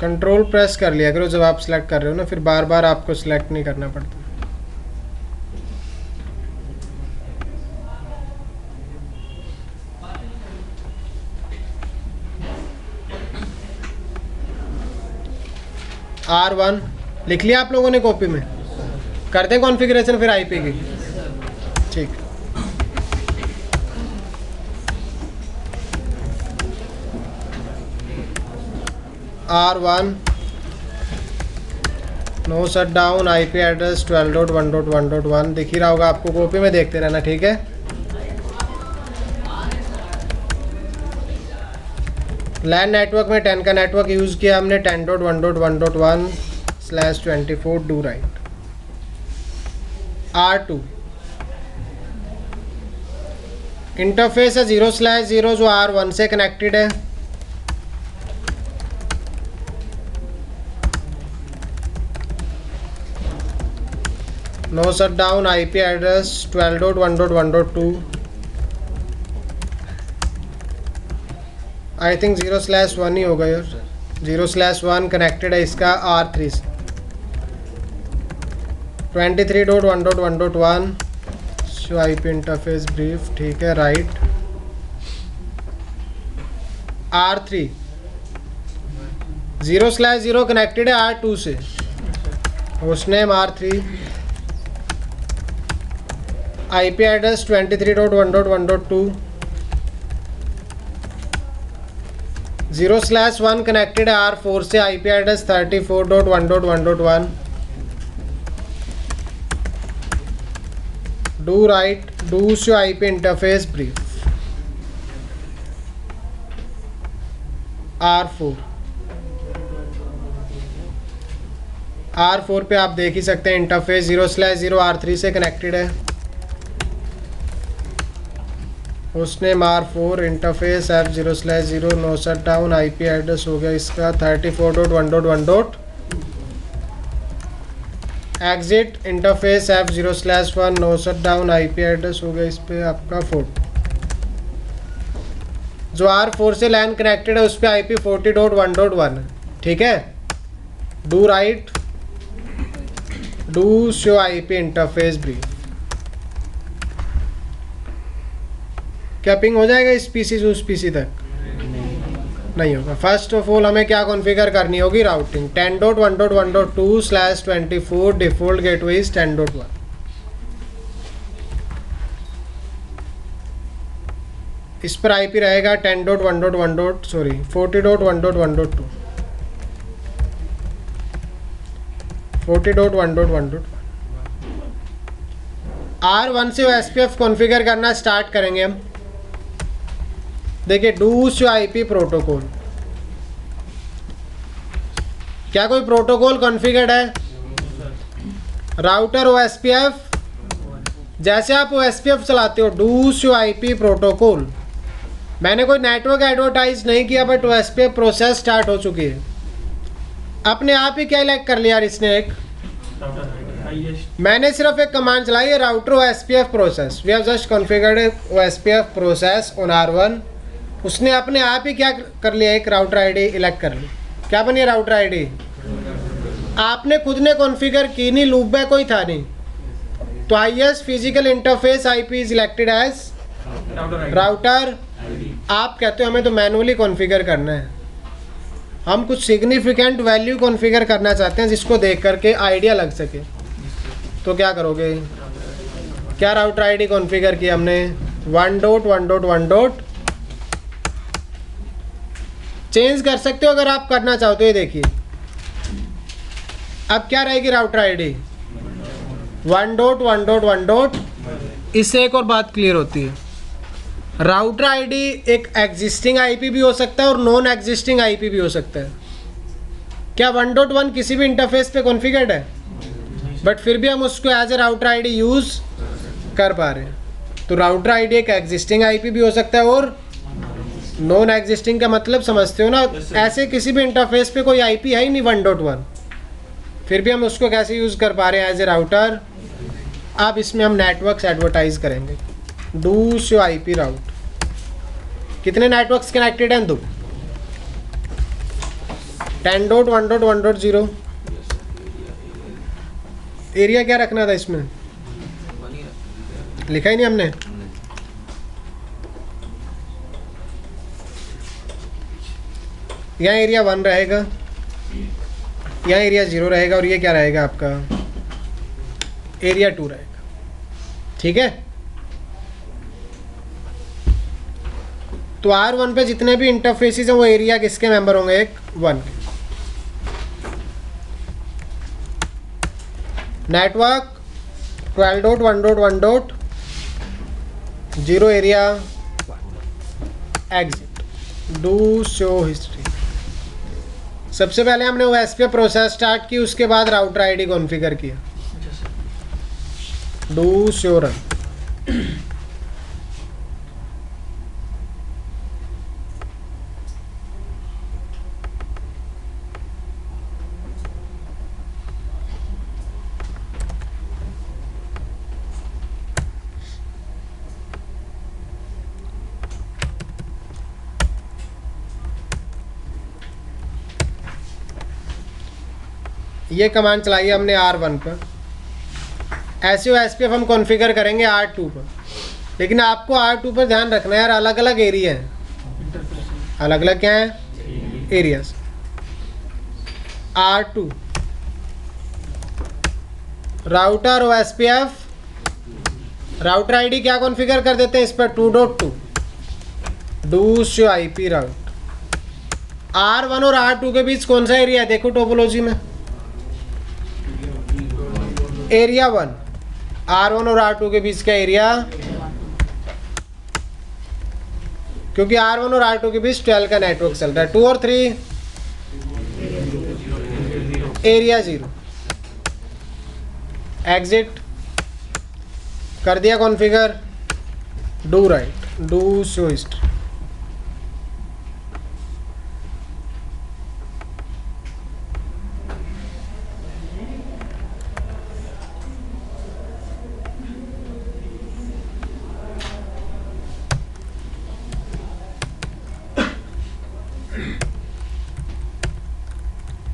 कंट्रोल प्रेस कर लिया करो जब आप सिलेक्ट कर रहे हो ना, फिर बार बार आपको सिलेक्ट नहीं करना पड़ता। R1 लिख लिया आप लोगों ने कॉपी में, करते हैं कॉन्फ़िगरेशन फिर आईपी की, ठीक। R1 no shut down, IP address 12.1.1.1 दिख ही रहा होगा आपको कॉपी में, देखते रहना, ठीक है। लैन नेटवर्क में 10 का नेटवर्क यूज़ किया हमने, 10.1.1.1/24 डू राइट। R2 इंटरफेस है 0/0 जो R1 से कनेक्टेड है। No shut down IP address 12.1.1.2 I think 0/1 ही होगा यार 0/1 कनेक्टेड है इसका R3 से 23.1.1.1 शो IP इंटरफेस ब्रीफ ठीक है राइट R3 0/0 कनेक्टेड है R2 से host name R3 IP address 23.1.1.2 0/1 connected है R4 से IP address 34.1.1.1 do right do show IP interface brief R4 पे आप देख ही सकते हैं इंटरफेस 0/0 R3 से कनेक्टेड है host name R4 interface F0/0 no shut down IP address हो गया इसका 34.1.1. Exit interface F0/1 no shut down IP address हो गया इस पे आपका 4 जो R4 से लैन कनेक्टेड है उस पे IP 40.1.1 ठीक है do right do show IP interface brief क्या पिंग हो जाएगा इस पीसी से उस पीसी तक नहीं होगा फर्स्ट ऑफ ऑल हमें क्या कॉन्फ़िगर करनी होगी राउटिंग 10.1.1.2/24 डिफ़ॉल्ट गेटवे इज 10.1 इस पर IP रहेगा 40.1.1.2 40.1.1.1 R1 से SPF कॉन्फ़िगर करना स्टार्ट करेंगे हम देखिए डू शो IP प्रोटोकॉल क्या कोई प्रोटोकॉल कॉन्फ़िगर्ड है राउटर OSPF जैसे आप OSPF चलाते हो डू शो IP प्रोटोकॉल मैंने कोई नेटवर्क एडवर्टाइज नहीं किया बट OSPF प्रोसेस स्टार्ट हो चुकी है अपने आप ही क्या इलेक्ट कर लिया यार इसने एक मैंने सिर्फ एक कमांड चलाई है router OSPF process we have just configured OSPF process on R1 उसने अपने आप ही क्या कर लिया एक राउटर आईडी इलेक्ट कर ली क्या बनी राउटर आईडी आपने खुद ने कॉन्फ़िगर की नहीं लूप में कोई था नहीं तो IS physical interface IP is elected as router आप कहते हो हमें तो मैनुअली कॉन्फ़िगर करना है हम कुछ सिग्निफिकेंट वैल्यू कॉन्फ़िगर करना चाहते हैं जिसको देख करके आइडिया लग सके तो क्या करोगे क्या राउटर आईडी कॉन्फ़िगर की हमने 1.1.1. चेंज कर सकते हो अगर आप करना चाहते हो ये देखिए अब क्या रहेगी राउटर आईडी 1.1.1. इससे एक और बात क्लियर होती है राउटर आईडी एक एग्जिस्टिंग IP भी हो सकता है और नॉन एग्जिस्टिंग IP भी हो सकता है क्या 1.1 किसी भी इंटरफेस पे कॉन्फ़िगर्ड है बट फिर भी हम उसको as a router ID use कर पा रहे हैं तो राउटर आईडी एक एग्जिस्टिंग IP भी हो सकता है और नॉन एग्जिस्टिंग का मतलब समझते हो ना ऐसे किसी भी इंटरफेस पे कोई IP है ही नहीं 1.1 फिर भी हम उसको कैसे यूज़ कर पा रहे हैं एज ए राउटर अब इसमें हम नेटवर्क्स एडवर्टाइज करेंगे डू शो IP राउट कितने नेटवर्क्स कनेक्टेड हैं 2 10.1.1.0 एरिया क्या रखना था इसमें लिखा ही नहीं हमने यहाँ एरिया 1 रहेगा यहाँ एरिया 0 रहेगा और ये क्या रहेगा आपका एरिया 2 रहेगा ठीक है तो R1 पे जितने भी इंटरफेसेस हैं वो एरिया किसके मेंबर होंगे एक 1 network 12.1.1.0 area exit do show history सबसे पहले हमने OSPF प्रोसेस स्टार्ट की उसके बाद राउटर आईडी कॉन्फ़िगर किया डू शो रन ये कमांड चलाई है हमने R1 पर। SEO SPF हम कॉन्फ़िगर करेंगे R2 पर, लेकिन आपको R2 पर ध्यान रखना है यार, अलग अलग एरिया हैं, अलग अलग क्या हैं areas. R2 router OSPF, router ID क्या कॉन्फ़िगर कर देते हैं इस पर 2.2 do show IP route. R1 और R2 के बीच कौन सा एरिया है देखो टोपोलॉजी में, एरिया 1। R1 और R2 के बीच का एरिया, क्योंकि R1 और R2 के बीच 12 का नेटवर्क चल रहा है। 2 और 3 एरिया 0। एग्जिट कर दिया configure, do right, do show history.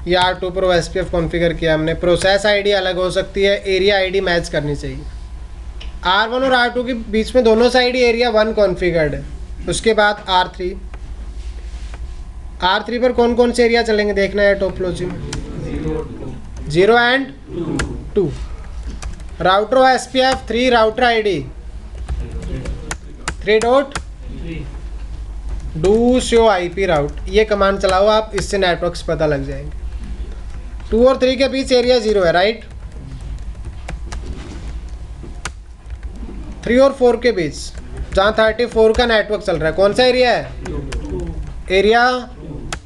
ये R2 पर OSPF कॉन्फ़िगर किया हमने। प्रोसेस आईडी अलग हो सकती है, एरिया आईडी मैच करनी चाहिए। R1 और R2 के बीच में दोनों साइड एरिया 1 कॉन्फ़िगर्ड है। उसके बाद R3 पर कौन कौन से एरिया चलेंगे देखना है टोपोलॉजी में, 0 and 2। Router OSPF 3, router ID 3. Do show IP राउट। ये कमांड चलाओ आप, इससे नेटवर्क्स पता लग जाएंगे। 2 और 3 के बीच एरिया 0 है, राइट। 3 और 4 के बीच जहाँ 34 का नेटवर्क चल रहा है, कौन सा एरिया है, एरिया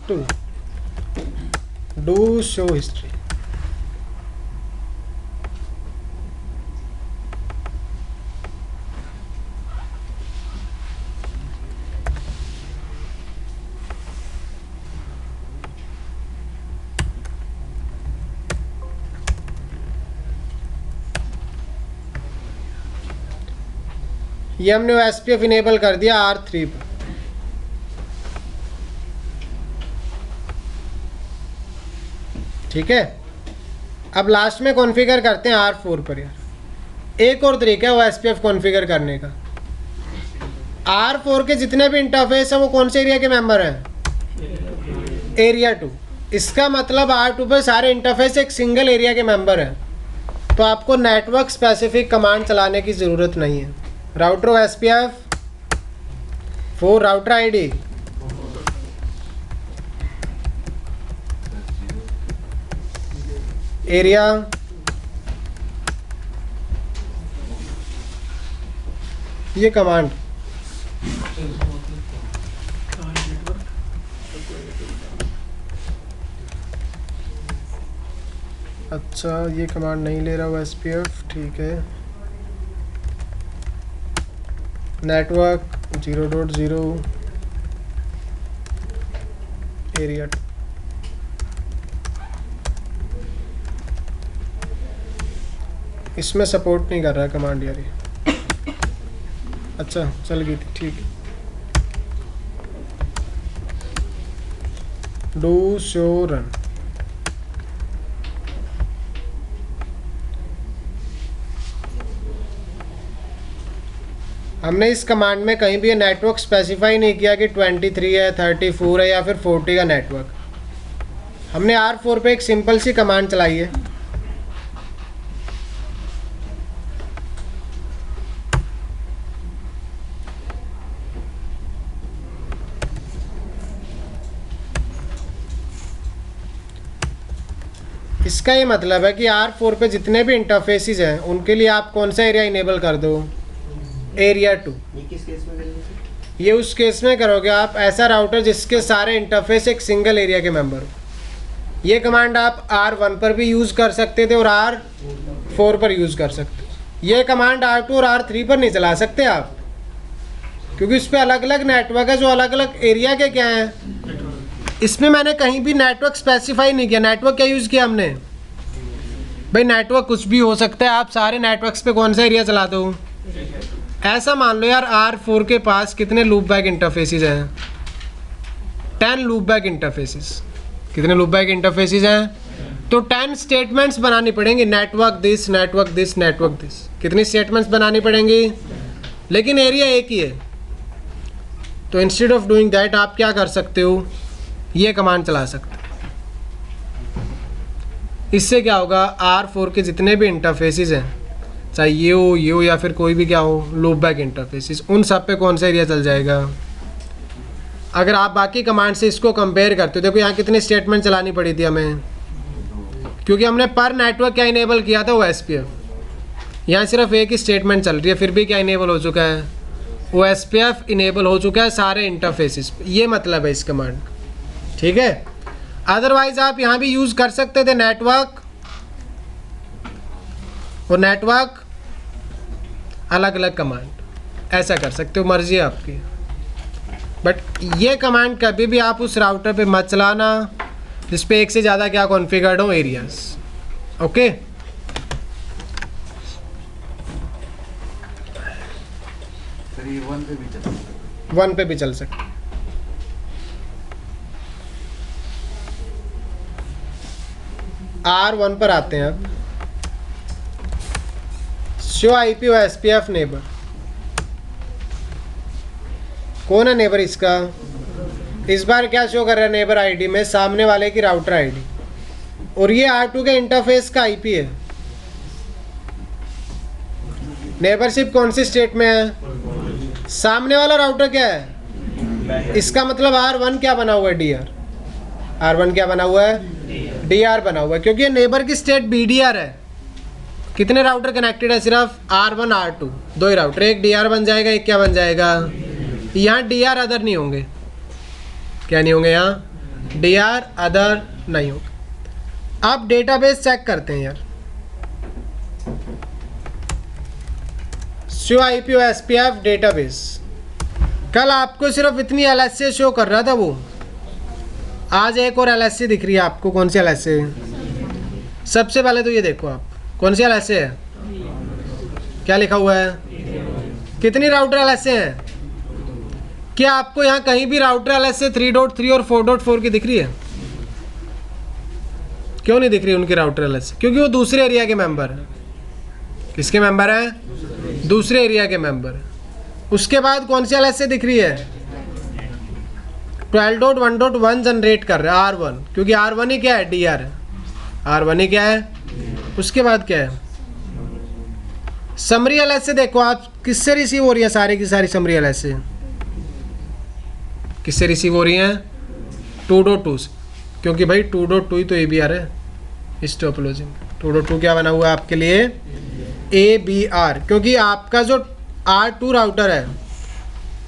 2। Do show history. ये हमने OSPF इनेबल कर दिया R3 पर। ठीक है, अब लास्ट में कॉन्फ़िगर करते हैं R4 पर। यार एक और तरीका है OSPF कॉन्फ़िगर करने का। R4 के जितने भी इंटरफेस हैं वो कौन से एरिया के मेंबर हैं, एरिया 2। इसका मतलब R2 पर सारे इंटरफेस एक सिंगल एरिया के मेंबर हैं, तो आपको नेटवर्क स्पेसिफिक कमांड चलाने की ज़रूरत नहीं है। Router OSPF 4, router ID area, ये कमांड। अच्छा ये कमांड नहीं ले रहा OSPF, ठीक है। Network 0.0 area 2। इसमें सपोर्ट नहीं कर रहा है कमांड यार ये। अच्छा चल गई थी, ठीक है। Do show run. हमने इस कमांड में कहीं भी ये नेटवर्क स्पेसिफाई नहीं किया कि 23 है, 34 है या फिर 40 का नेटवर्क। हमने R4 पे एक सिंपल सी कमांड चलाई है। इसका ये मतलब है कि R4 पे जितने भी इंटरफेसेस हैं उनके लिए आप कौन सा एरिया इनेबल कर दो, एरिया 2। ये किस केस में करेंगे? ये उस केस में करोगे आप ऐसा राउटर जिसके सारे इंटरफेस एक सिंगल एरिया के मेंबर हो। ये कमांड आप R1 पर भी यूज़ कर सकते थे और R4 पर यूज़ कर सकते। ये कमांड R2 और R3 पर नहीं चला सकते आप, क्योंकि इस पर अलग अलग नेटवर्क है जो अलग अलग एरिया के क्या हैं। इसमें मैंने कहीं भी नेटवर्क स्पेसिफाई नहीं किया। नेटवर्क क्या यूज़ किया हमने, भाई नेटवर्क कुछ भी हो सकता है, आप सारे नेटवर्क्स पे कौन सा एरिया चला दो। ऐसा मान लो यार R4 के पास कितने लूप बैक इंटरफेसेस हैं, 10 लूप बैक इंटरफेसेस। कितने लूप बैक इंटरफेसेस हैं, तो 10 स्टेटमेंट्स बनानी पड़ेंगी, network this, network this, network this. कितनी स्टेटमेंट्स बनानी पड़ेंगी? लेकिन एरिया एक ही है। तो इंस्टेड ऑफ डूइंग दैट आप क्या कर सकते हो, ये कमांड चला सकते हो। इससे क्या होगा, R4 के जितने भी इंटरफेसेस हैं, चाहे ये हो या फिर कोई भी क्या हो, लूप बैक इंटरफेसेस, उन सब पे कौन सा एरिया चल जाएगा। अगर आप बाकी कमांड से इसको कंपेयर करते हो, देखो यहाँ कितनी स्टेटमेंट चलानी पड़ी थी हमें, क्योंकि हमने पर नेटवर्क क्या इनेबल किया था, OSPF। यहाँ सिर्फ एक ही स्टेटमेंट चल रही है, फिर भी क्या इनेबल हो चुका है, OSPF इनेबल हो चुका है सारे इंटरफेसेस। ये मतलब है इस कमांड, ठीक है। अदरवाइज आप यहाँ भी यूज़ कर सकते थे नेटवर्क और नेटवर्क अलग अलग कमांड, ऐसा कर सकते हो, मर्जी है आपकी। बट ये कमांड कभी भी आप उस राउटर पे मत चलाना जिस पे एक से ज़्यादा क्या कॉन्फ़िगर्ड हो एरियाज। ओके, सर ये 1 पे भी चल सकता है। 1 पे भी चल सकते। R1 पर आते हैं अब। शो IP OSPF नेबर, कौन है नेबर इसका? इस बार क्या शो कर रहा है नेबर आईडी में, सामने वाले की राउटर आईडी, और ये R2 के इंटरफेस का IP है। नेबरशिप कौन सी स्टेट में है? सामने वाला राउटर क्या है, इसका मतलब R1 क्या बना हुआ है, DR। R1 क्या बना हुआ है, DR बना हुआ है, क्योंकि ये नेबर की स्टेट BDR है। कितने राउटर कनेक्टेड है? सिर्फ R1 R2, दो ही राउटर, एक DR बन जाएगा, एक क्या बन जाएगा, यहाँ DR अदर नहीं होंगे। क्या नहीं होंगे यहाँ? DR अदर नहीं होंगे। अब डेटाबेस चेक करते हैं यार। शो IP OSPF डेटाबेस, कल आपको सिर्फ इतनी LSA शो कर रहा था वो, आज एक और LSA दिख रही है आपको। कौन सी LSA? सबसे पहले तो ये देखो आप, कौन सी LSA है, क्या लिखा हुआ है, कितनी राउटर LSA हैं? क्या आपको यहाँ कहीं भी राउटर LSA 3.3 और 4.4 की दिख रही है? क्यों नहीं दिख रही उनकी राउटर LSA? क्योंकि वो दूसरे एरिया के मेंबर हैं। किसके मेंबर हैं? दूसरे एरिया के मेंबर। उसके बाद कौन सी LSA दिख रही है? 12.1.1 जनरेट कर रहा है R1, क्योंकि R1 ही क्या है, DR है। R1 ही क्या है, उसके बाद क्या है, समरी LSA देखो आप, किससे रिसीव हो रही है, सारी की सारी समरी LSA किससे रिसीव हो रही हैं? 2.2 से, क्योंकि भाई 2.2 ही तो ABR है इस टोपोलॉजी में। 2.2 क्या बना हुआ है आपके लिए? ABR, क्योंकि आपका जो R2 राउटर है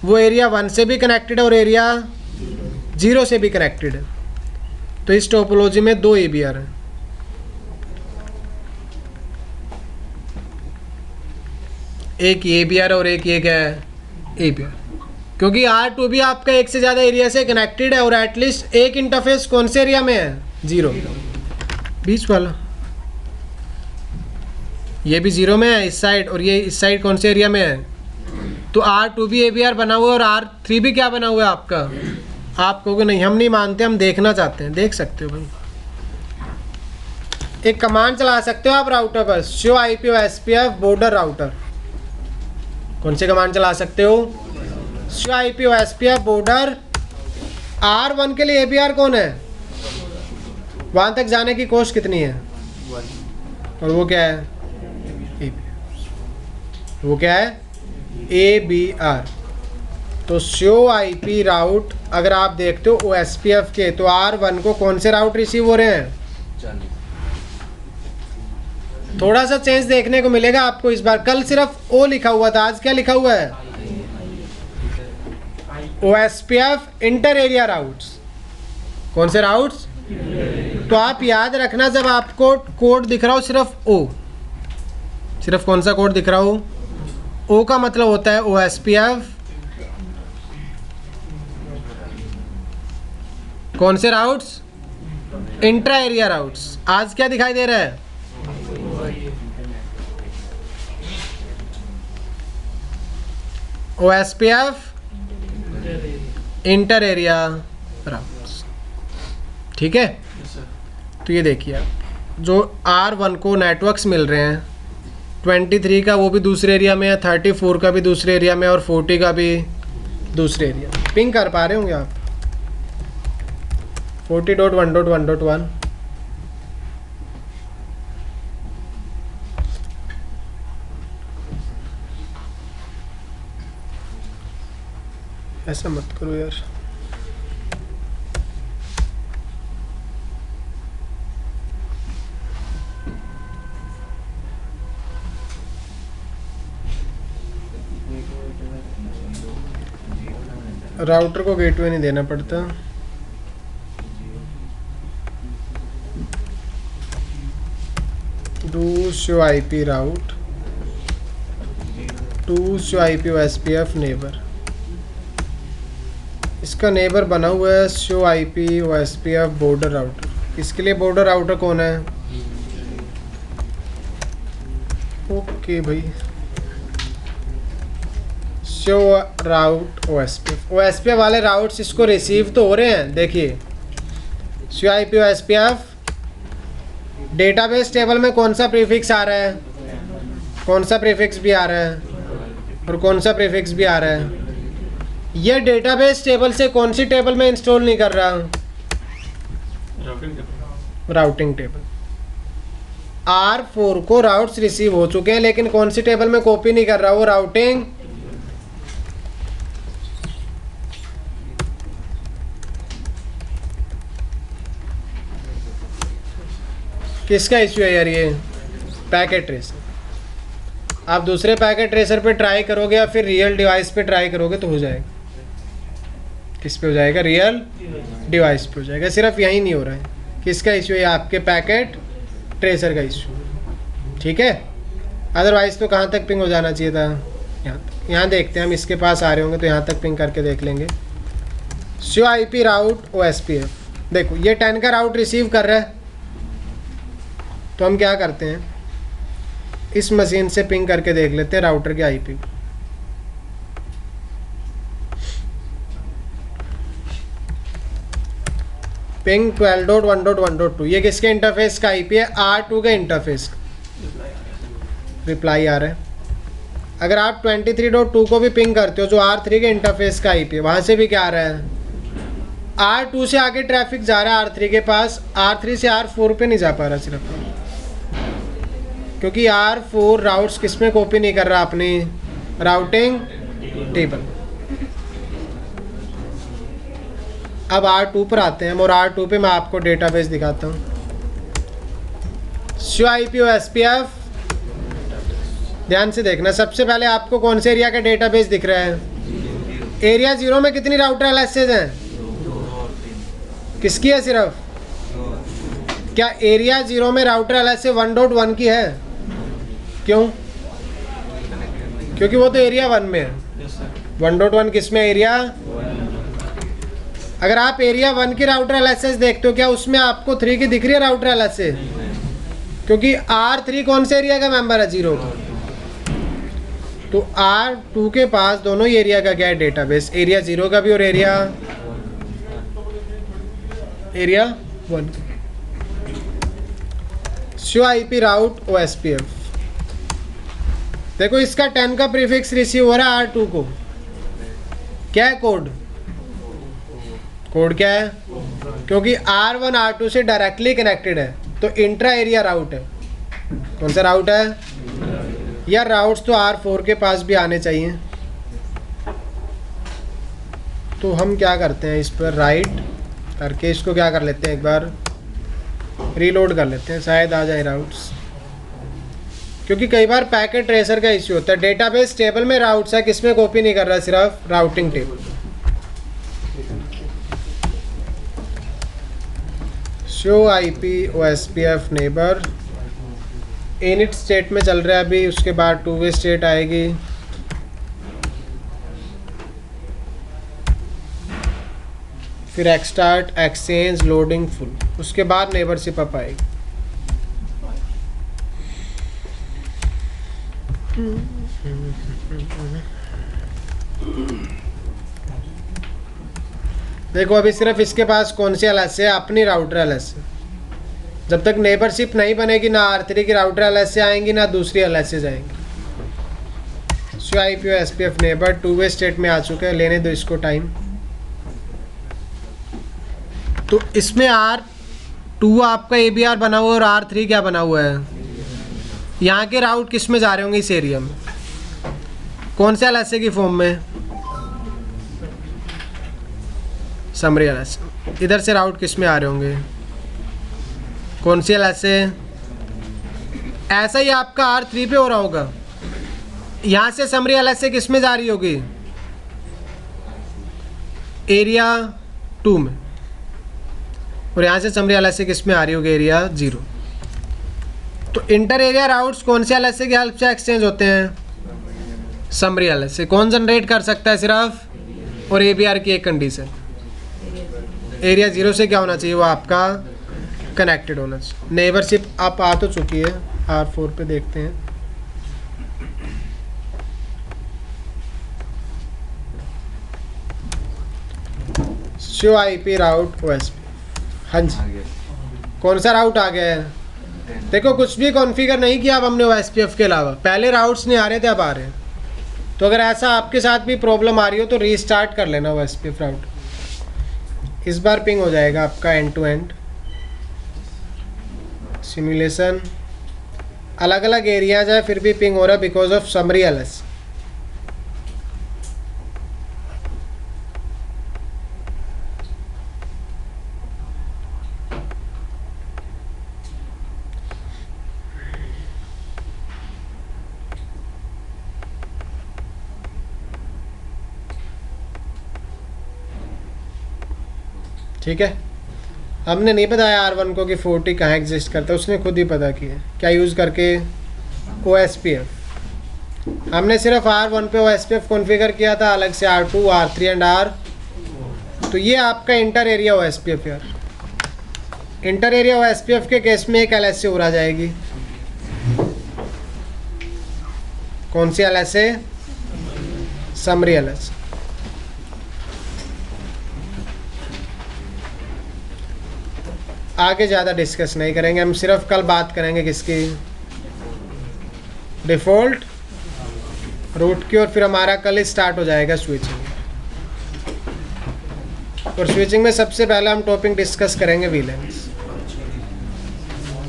वो एरिया 1 से भी कनेक्टेड है और एरिया 0 से भी कनेक्टेड है। तो इस टोपोलॉजी में 2 ABR है। एक ABR और एक ये क्या है, ABR, क्योंकि R2 भी आपका एक से ज़्यादा एरिया से कनेक्टेड है और एटलीस्ट एक इंटरफेस कौन से एरिया में है, 0, बीच वाला। ये भी 0 में है इस साइड, और ये इस साइड कौन से एरिया में है? तो R2 भी ABR बना हुआ है और R3 भी क्या बना हुआ है आपका? आप कहोगे नहीं हम नहीं मानते, हम देखना चाहते हैं। देख सकते हो भाई, एक कमांड चला सकते हो आप राउटर पर, show IP OSPF border router. कौन सी कमांड चला सकते हो? Show IP OSPF border. R1 के लिए ABR कौन है? वहां तक जाने की कोशिश कितनी है, और वो क्या है, ABR। वो क्या है, ABR। तो शो IP राउट अगर आप देखते हो OSPF के, तो R1 को कौन से राउट रिसीव हो रहे हैं? थोड़ा सा चेंज देखने को मिलेगा आपको इस बार। कल सिर्फ O लिखा हुआ था, आज क्या लिखा हुआ है? OSPF inter area routes. कौन से राउट्स? तो आप याद रखना, जब आपको कोड दिख रहा हो सिर्फ O, सिर्फ कौन सा कोड दिख रहा हो, O का मतलब होता है OSPF कौन से राउट्स? Intra area routes. आज क्या दिखाई दे रहा है? OSPF inter area routes. ठीक है, तो ये देखिए आप, जो R1 को नेटवर्क्स मिल रहे हैं 23 का वो भी दूसरे एरिया में है, 34 का भी दूसरे एरिया में और 40 का भी दूसरे एरिया। पिंग कर पा रहे होंगे आप 40.1.1.1। ऐसा मत करो यार। राउटर को गेटवे नहीं देना पड़ता। Do show IP route to show IP OSPF neighbour. इसका नेबर बना हुआ है show IP OSPF border router. इसके लिए बॉर्डर राउटर कौन है? ओके भाई, शो राउट ओएसपीएफ। ओएसपीएफ वाले राउट्स इसको रिसीव तो हो रहे हैं। देखिए show IP OSPF database table में कौन सा प्रीफिक्स आ रहा है, कौन सा प्रीफिक्स भी आ रहा है और कौन सा प्रीफिक्स भी आ रहा है। ये डेटाबेस टेबल से कौन सी टेबल में इंस्टॉल नहीं कर रहा? Routing table. R4 को राउट्स रिसीव हो चुके हैं लेकिन कौन सी टेबल में कॉपी नहीं कर रहा? वो राउटिंग किसका इश्यू है यार? ये पैकेट ट्रेसर। आप दूसरे पैकेट ट्रेसर पे ट्राई करोगे या फिर रियल डिवाइस पे ट्राई करोगे तो हो जाएगा। किस पे हो जाएगा? रियल डिवाइस पे हो जाएगा। सिर्फ यही नहीं हो रहा है। किसका इश्यू है? आपके पैकेट ट्रेसर का इश्यू। ठीक है, अदरवाइज तो कहाँ तक पिंग हो जाना चाहिए था? यहाँ तक। यहाँ देखते हैं हम, इसके पास आ रहे होंगे तो यहाँ तक पिंग करके देख लेंगे। शो आईपी राउट ओएसपीएफ। देखो ये 10 का राउट रिसीव कर रहा है तो हम क्या करते हैं, इस मशीन से पिंग करके देख लेते हैं राउटर के आईपी। पिंग 12.1.1.2। ये किसके इंटरफेस का आईपी है? R2 के इंटरफेस का। रिप्लाई आ रहा है। अगर आप 23.2 को भी पिंग करते हो जो R3 के इंटरफेस का आईपी है, वहाँ से भी क्या आ रहा है? R2 से आगे ट्रैफिक जा रहा है R3 के पास, R3 से R4 पे नहीं जा पा रहा सिर्फ, क्योंकि R4 राउट्स किस में कॉपी नहीं कर रहा? अपनी राउटिंग टेबल। अब R2 पर आते हैं और R2 पे मैं आपको डेटाबेस दिखाता हूँ। शो आईपी ओएसपीएफ, ध्यान से देखना। सबसे पहले आपको कौन से एरिया का डेटाबेस दिख रहा है? एरिया 0 में कितनी राउटर एलएसएस हैं? किसकी है सिर्फ? क्या एरिया 0 में राउटर एलएसए 1.1 की है? क्यों? क्योंकि वो तो एरिया 1 में है। 1.1 किस में? एरिया। अगर आप एरिया 1 की राउटर एलएसएस देखते हो, क्या उसमें आपको 3 की दिख रही है राउटर एलएसए? क्योंकि R3 कौन से एरिया का मेंबर है? 0 का। तो R2 के पास दोनों ही एरिया का क्या है डेटाबेस? एरिया 0 का भी और एरिया 1। शो आईपी राउट ओएसपीएफ। देखो इसका 10 का प्रीफिक्स रिसीव हो रहा है R2 को। क्या है कोड? कोड क्या है? क्योंकि R1 R2 से डायरेक्टली कनेक्टेड है तो इंट्रा एरिया राउट है। कौन सा राउट है? यार राउट्स तो R4 के पास भी आने चाहिए। तो हम क्या करते हैं, इस पर राइट करके इसको क्या कर लेते हैं, एक बार रीलोड कर लेते हैं, शायद आ जाए राउट्स। क्योंकि कई बार पैकेट ट्रेसर का इश्यू होता है। डेटाबेस टेबल में राउट्स है, किस में कॉपी नहीं कर रहा? सिर्फ routing table. Show IP OSPF neighbour init state में चल रहा है अभी, उसके बाद 2 वे स्टेट आएगी। फिर एक्सटार्ट, एक्सचेंज, लोडिंग, फुल, उसके बाद नेबरशिप अप आएगी। देखो अभी सिर्फ इसके पास कौन सी एलएस है? अपनी राउटर एलएस है। जब तक नेबरशिप नहीं बनेगी ना R3 की राउटर LS से आएंगी ना दूसरी LS से जाएंगी। सो IP और SPF neighbour two way state में आ चुके हैं, लेने दो इसको टाइम। तो इसमें R2 आपका ABR बना हुआ है और R3 क्या बना हुआ है? यहाँ के राउट किस में जा रहे होंगे इस एरिया में? कौन से LSA की फॉर्म में? Summary LSA। इधर से राउट किस में आ रहे होंगे? कौन सी LSA? ऐसा ही आपका R3 पे हो रहा होगा। यहाँ से समरी LSA किस में जा रही होगी? एरिया 2 में। और यहाँ से समरी LSA किस में आ रही होगी? एरिया 0। तो इंटर एरिया राउट्स कौन से LSA की हेल्प से एक्सचेंज होते हैं? Summary LSA। कौन जनरेट कर सकता है सिर्फ? और ABR की एक कंडीशन, एरिया 0 से क्या होना चाहिए? वो आपका कनेक्टेड होना चाहिए। नेबरशिप आप आ तो चुकी है, R4 पे देखते हैं। शो IP राउट OSP। हाँ जी, आ गया कौन सा राउट आ गया है? 10। देखो कुछ भी कॉन्फ़िगर नहीं किया अब हमने OSPF के अलावा, पहले राउट्स नहीं आ रहे थे अब आ रहे हैं। तो अगर ऐसा आपके साथ भी प्रॉब्लम आ रही हो तो रीस्टार्ट कर लेना OSPF राउट। इस बार पिंग हो जाएगा आपका एंड टू एंड। सिमुलेशन अलग अलग एरियाज है फिर भी पिंग हो रहा है बिकॉज ऑफ समरी LS। ठीक है, हमने नहीं बताया R1 को कि 40 कहाँ एग्जिस्ट करता है, उसने खुद ही पता किया। क्या यूज़ करके? OSPF। हमने सिर्फ R1 पे OSPF कॉन्फ़िगर किया था, अलग से R2, R3 एंड R। तो ये आपका इंटर एरिया OSPF यार। इंटर एरिया OSPF के केस में एक LS से उड़ा जाएगी। कौन सी LS? Summary LS। आगे ज़्यादा डिस्कस नहीं करेंगे, हम सिर्फ कल बात करेंगे किसकी? डिफ़ॉल्ट रूट की। और फिर हमारा कल स्टार्ट हो जाएगा स्विचिंग। और स्विचिंग में सबसे पहले हम टॉपिक डिस्कस करेंगे VLANs।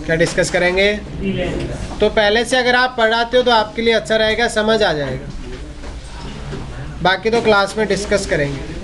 क्या डिस्कस करेंगे? तो पहले से अगर आप पढ़ाते हो तो आपके लिए अच्छा रहेगा, समझ आ जाएगा। बाकी तो क्लास में डिस्कस करेंगे।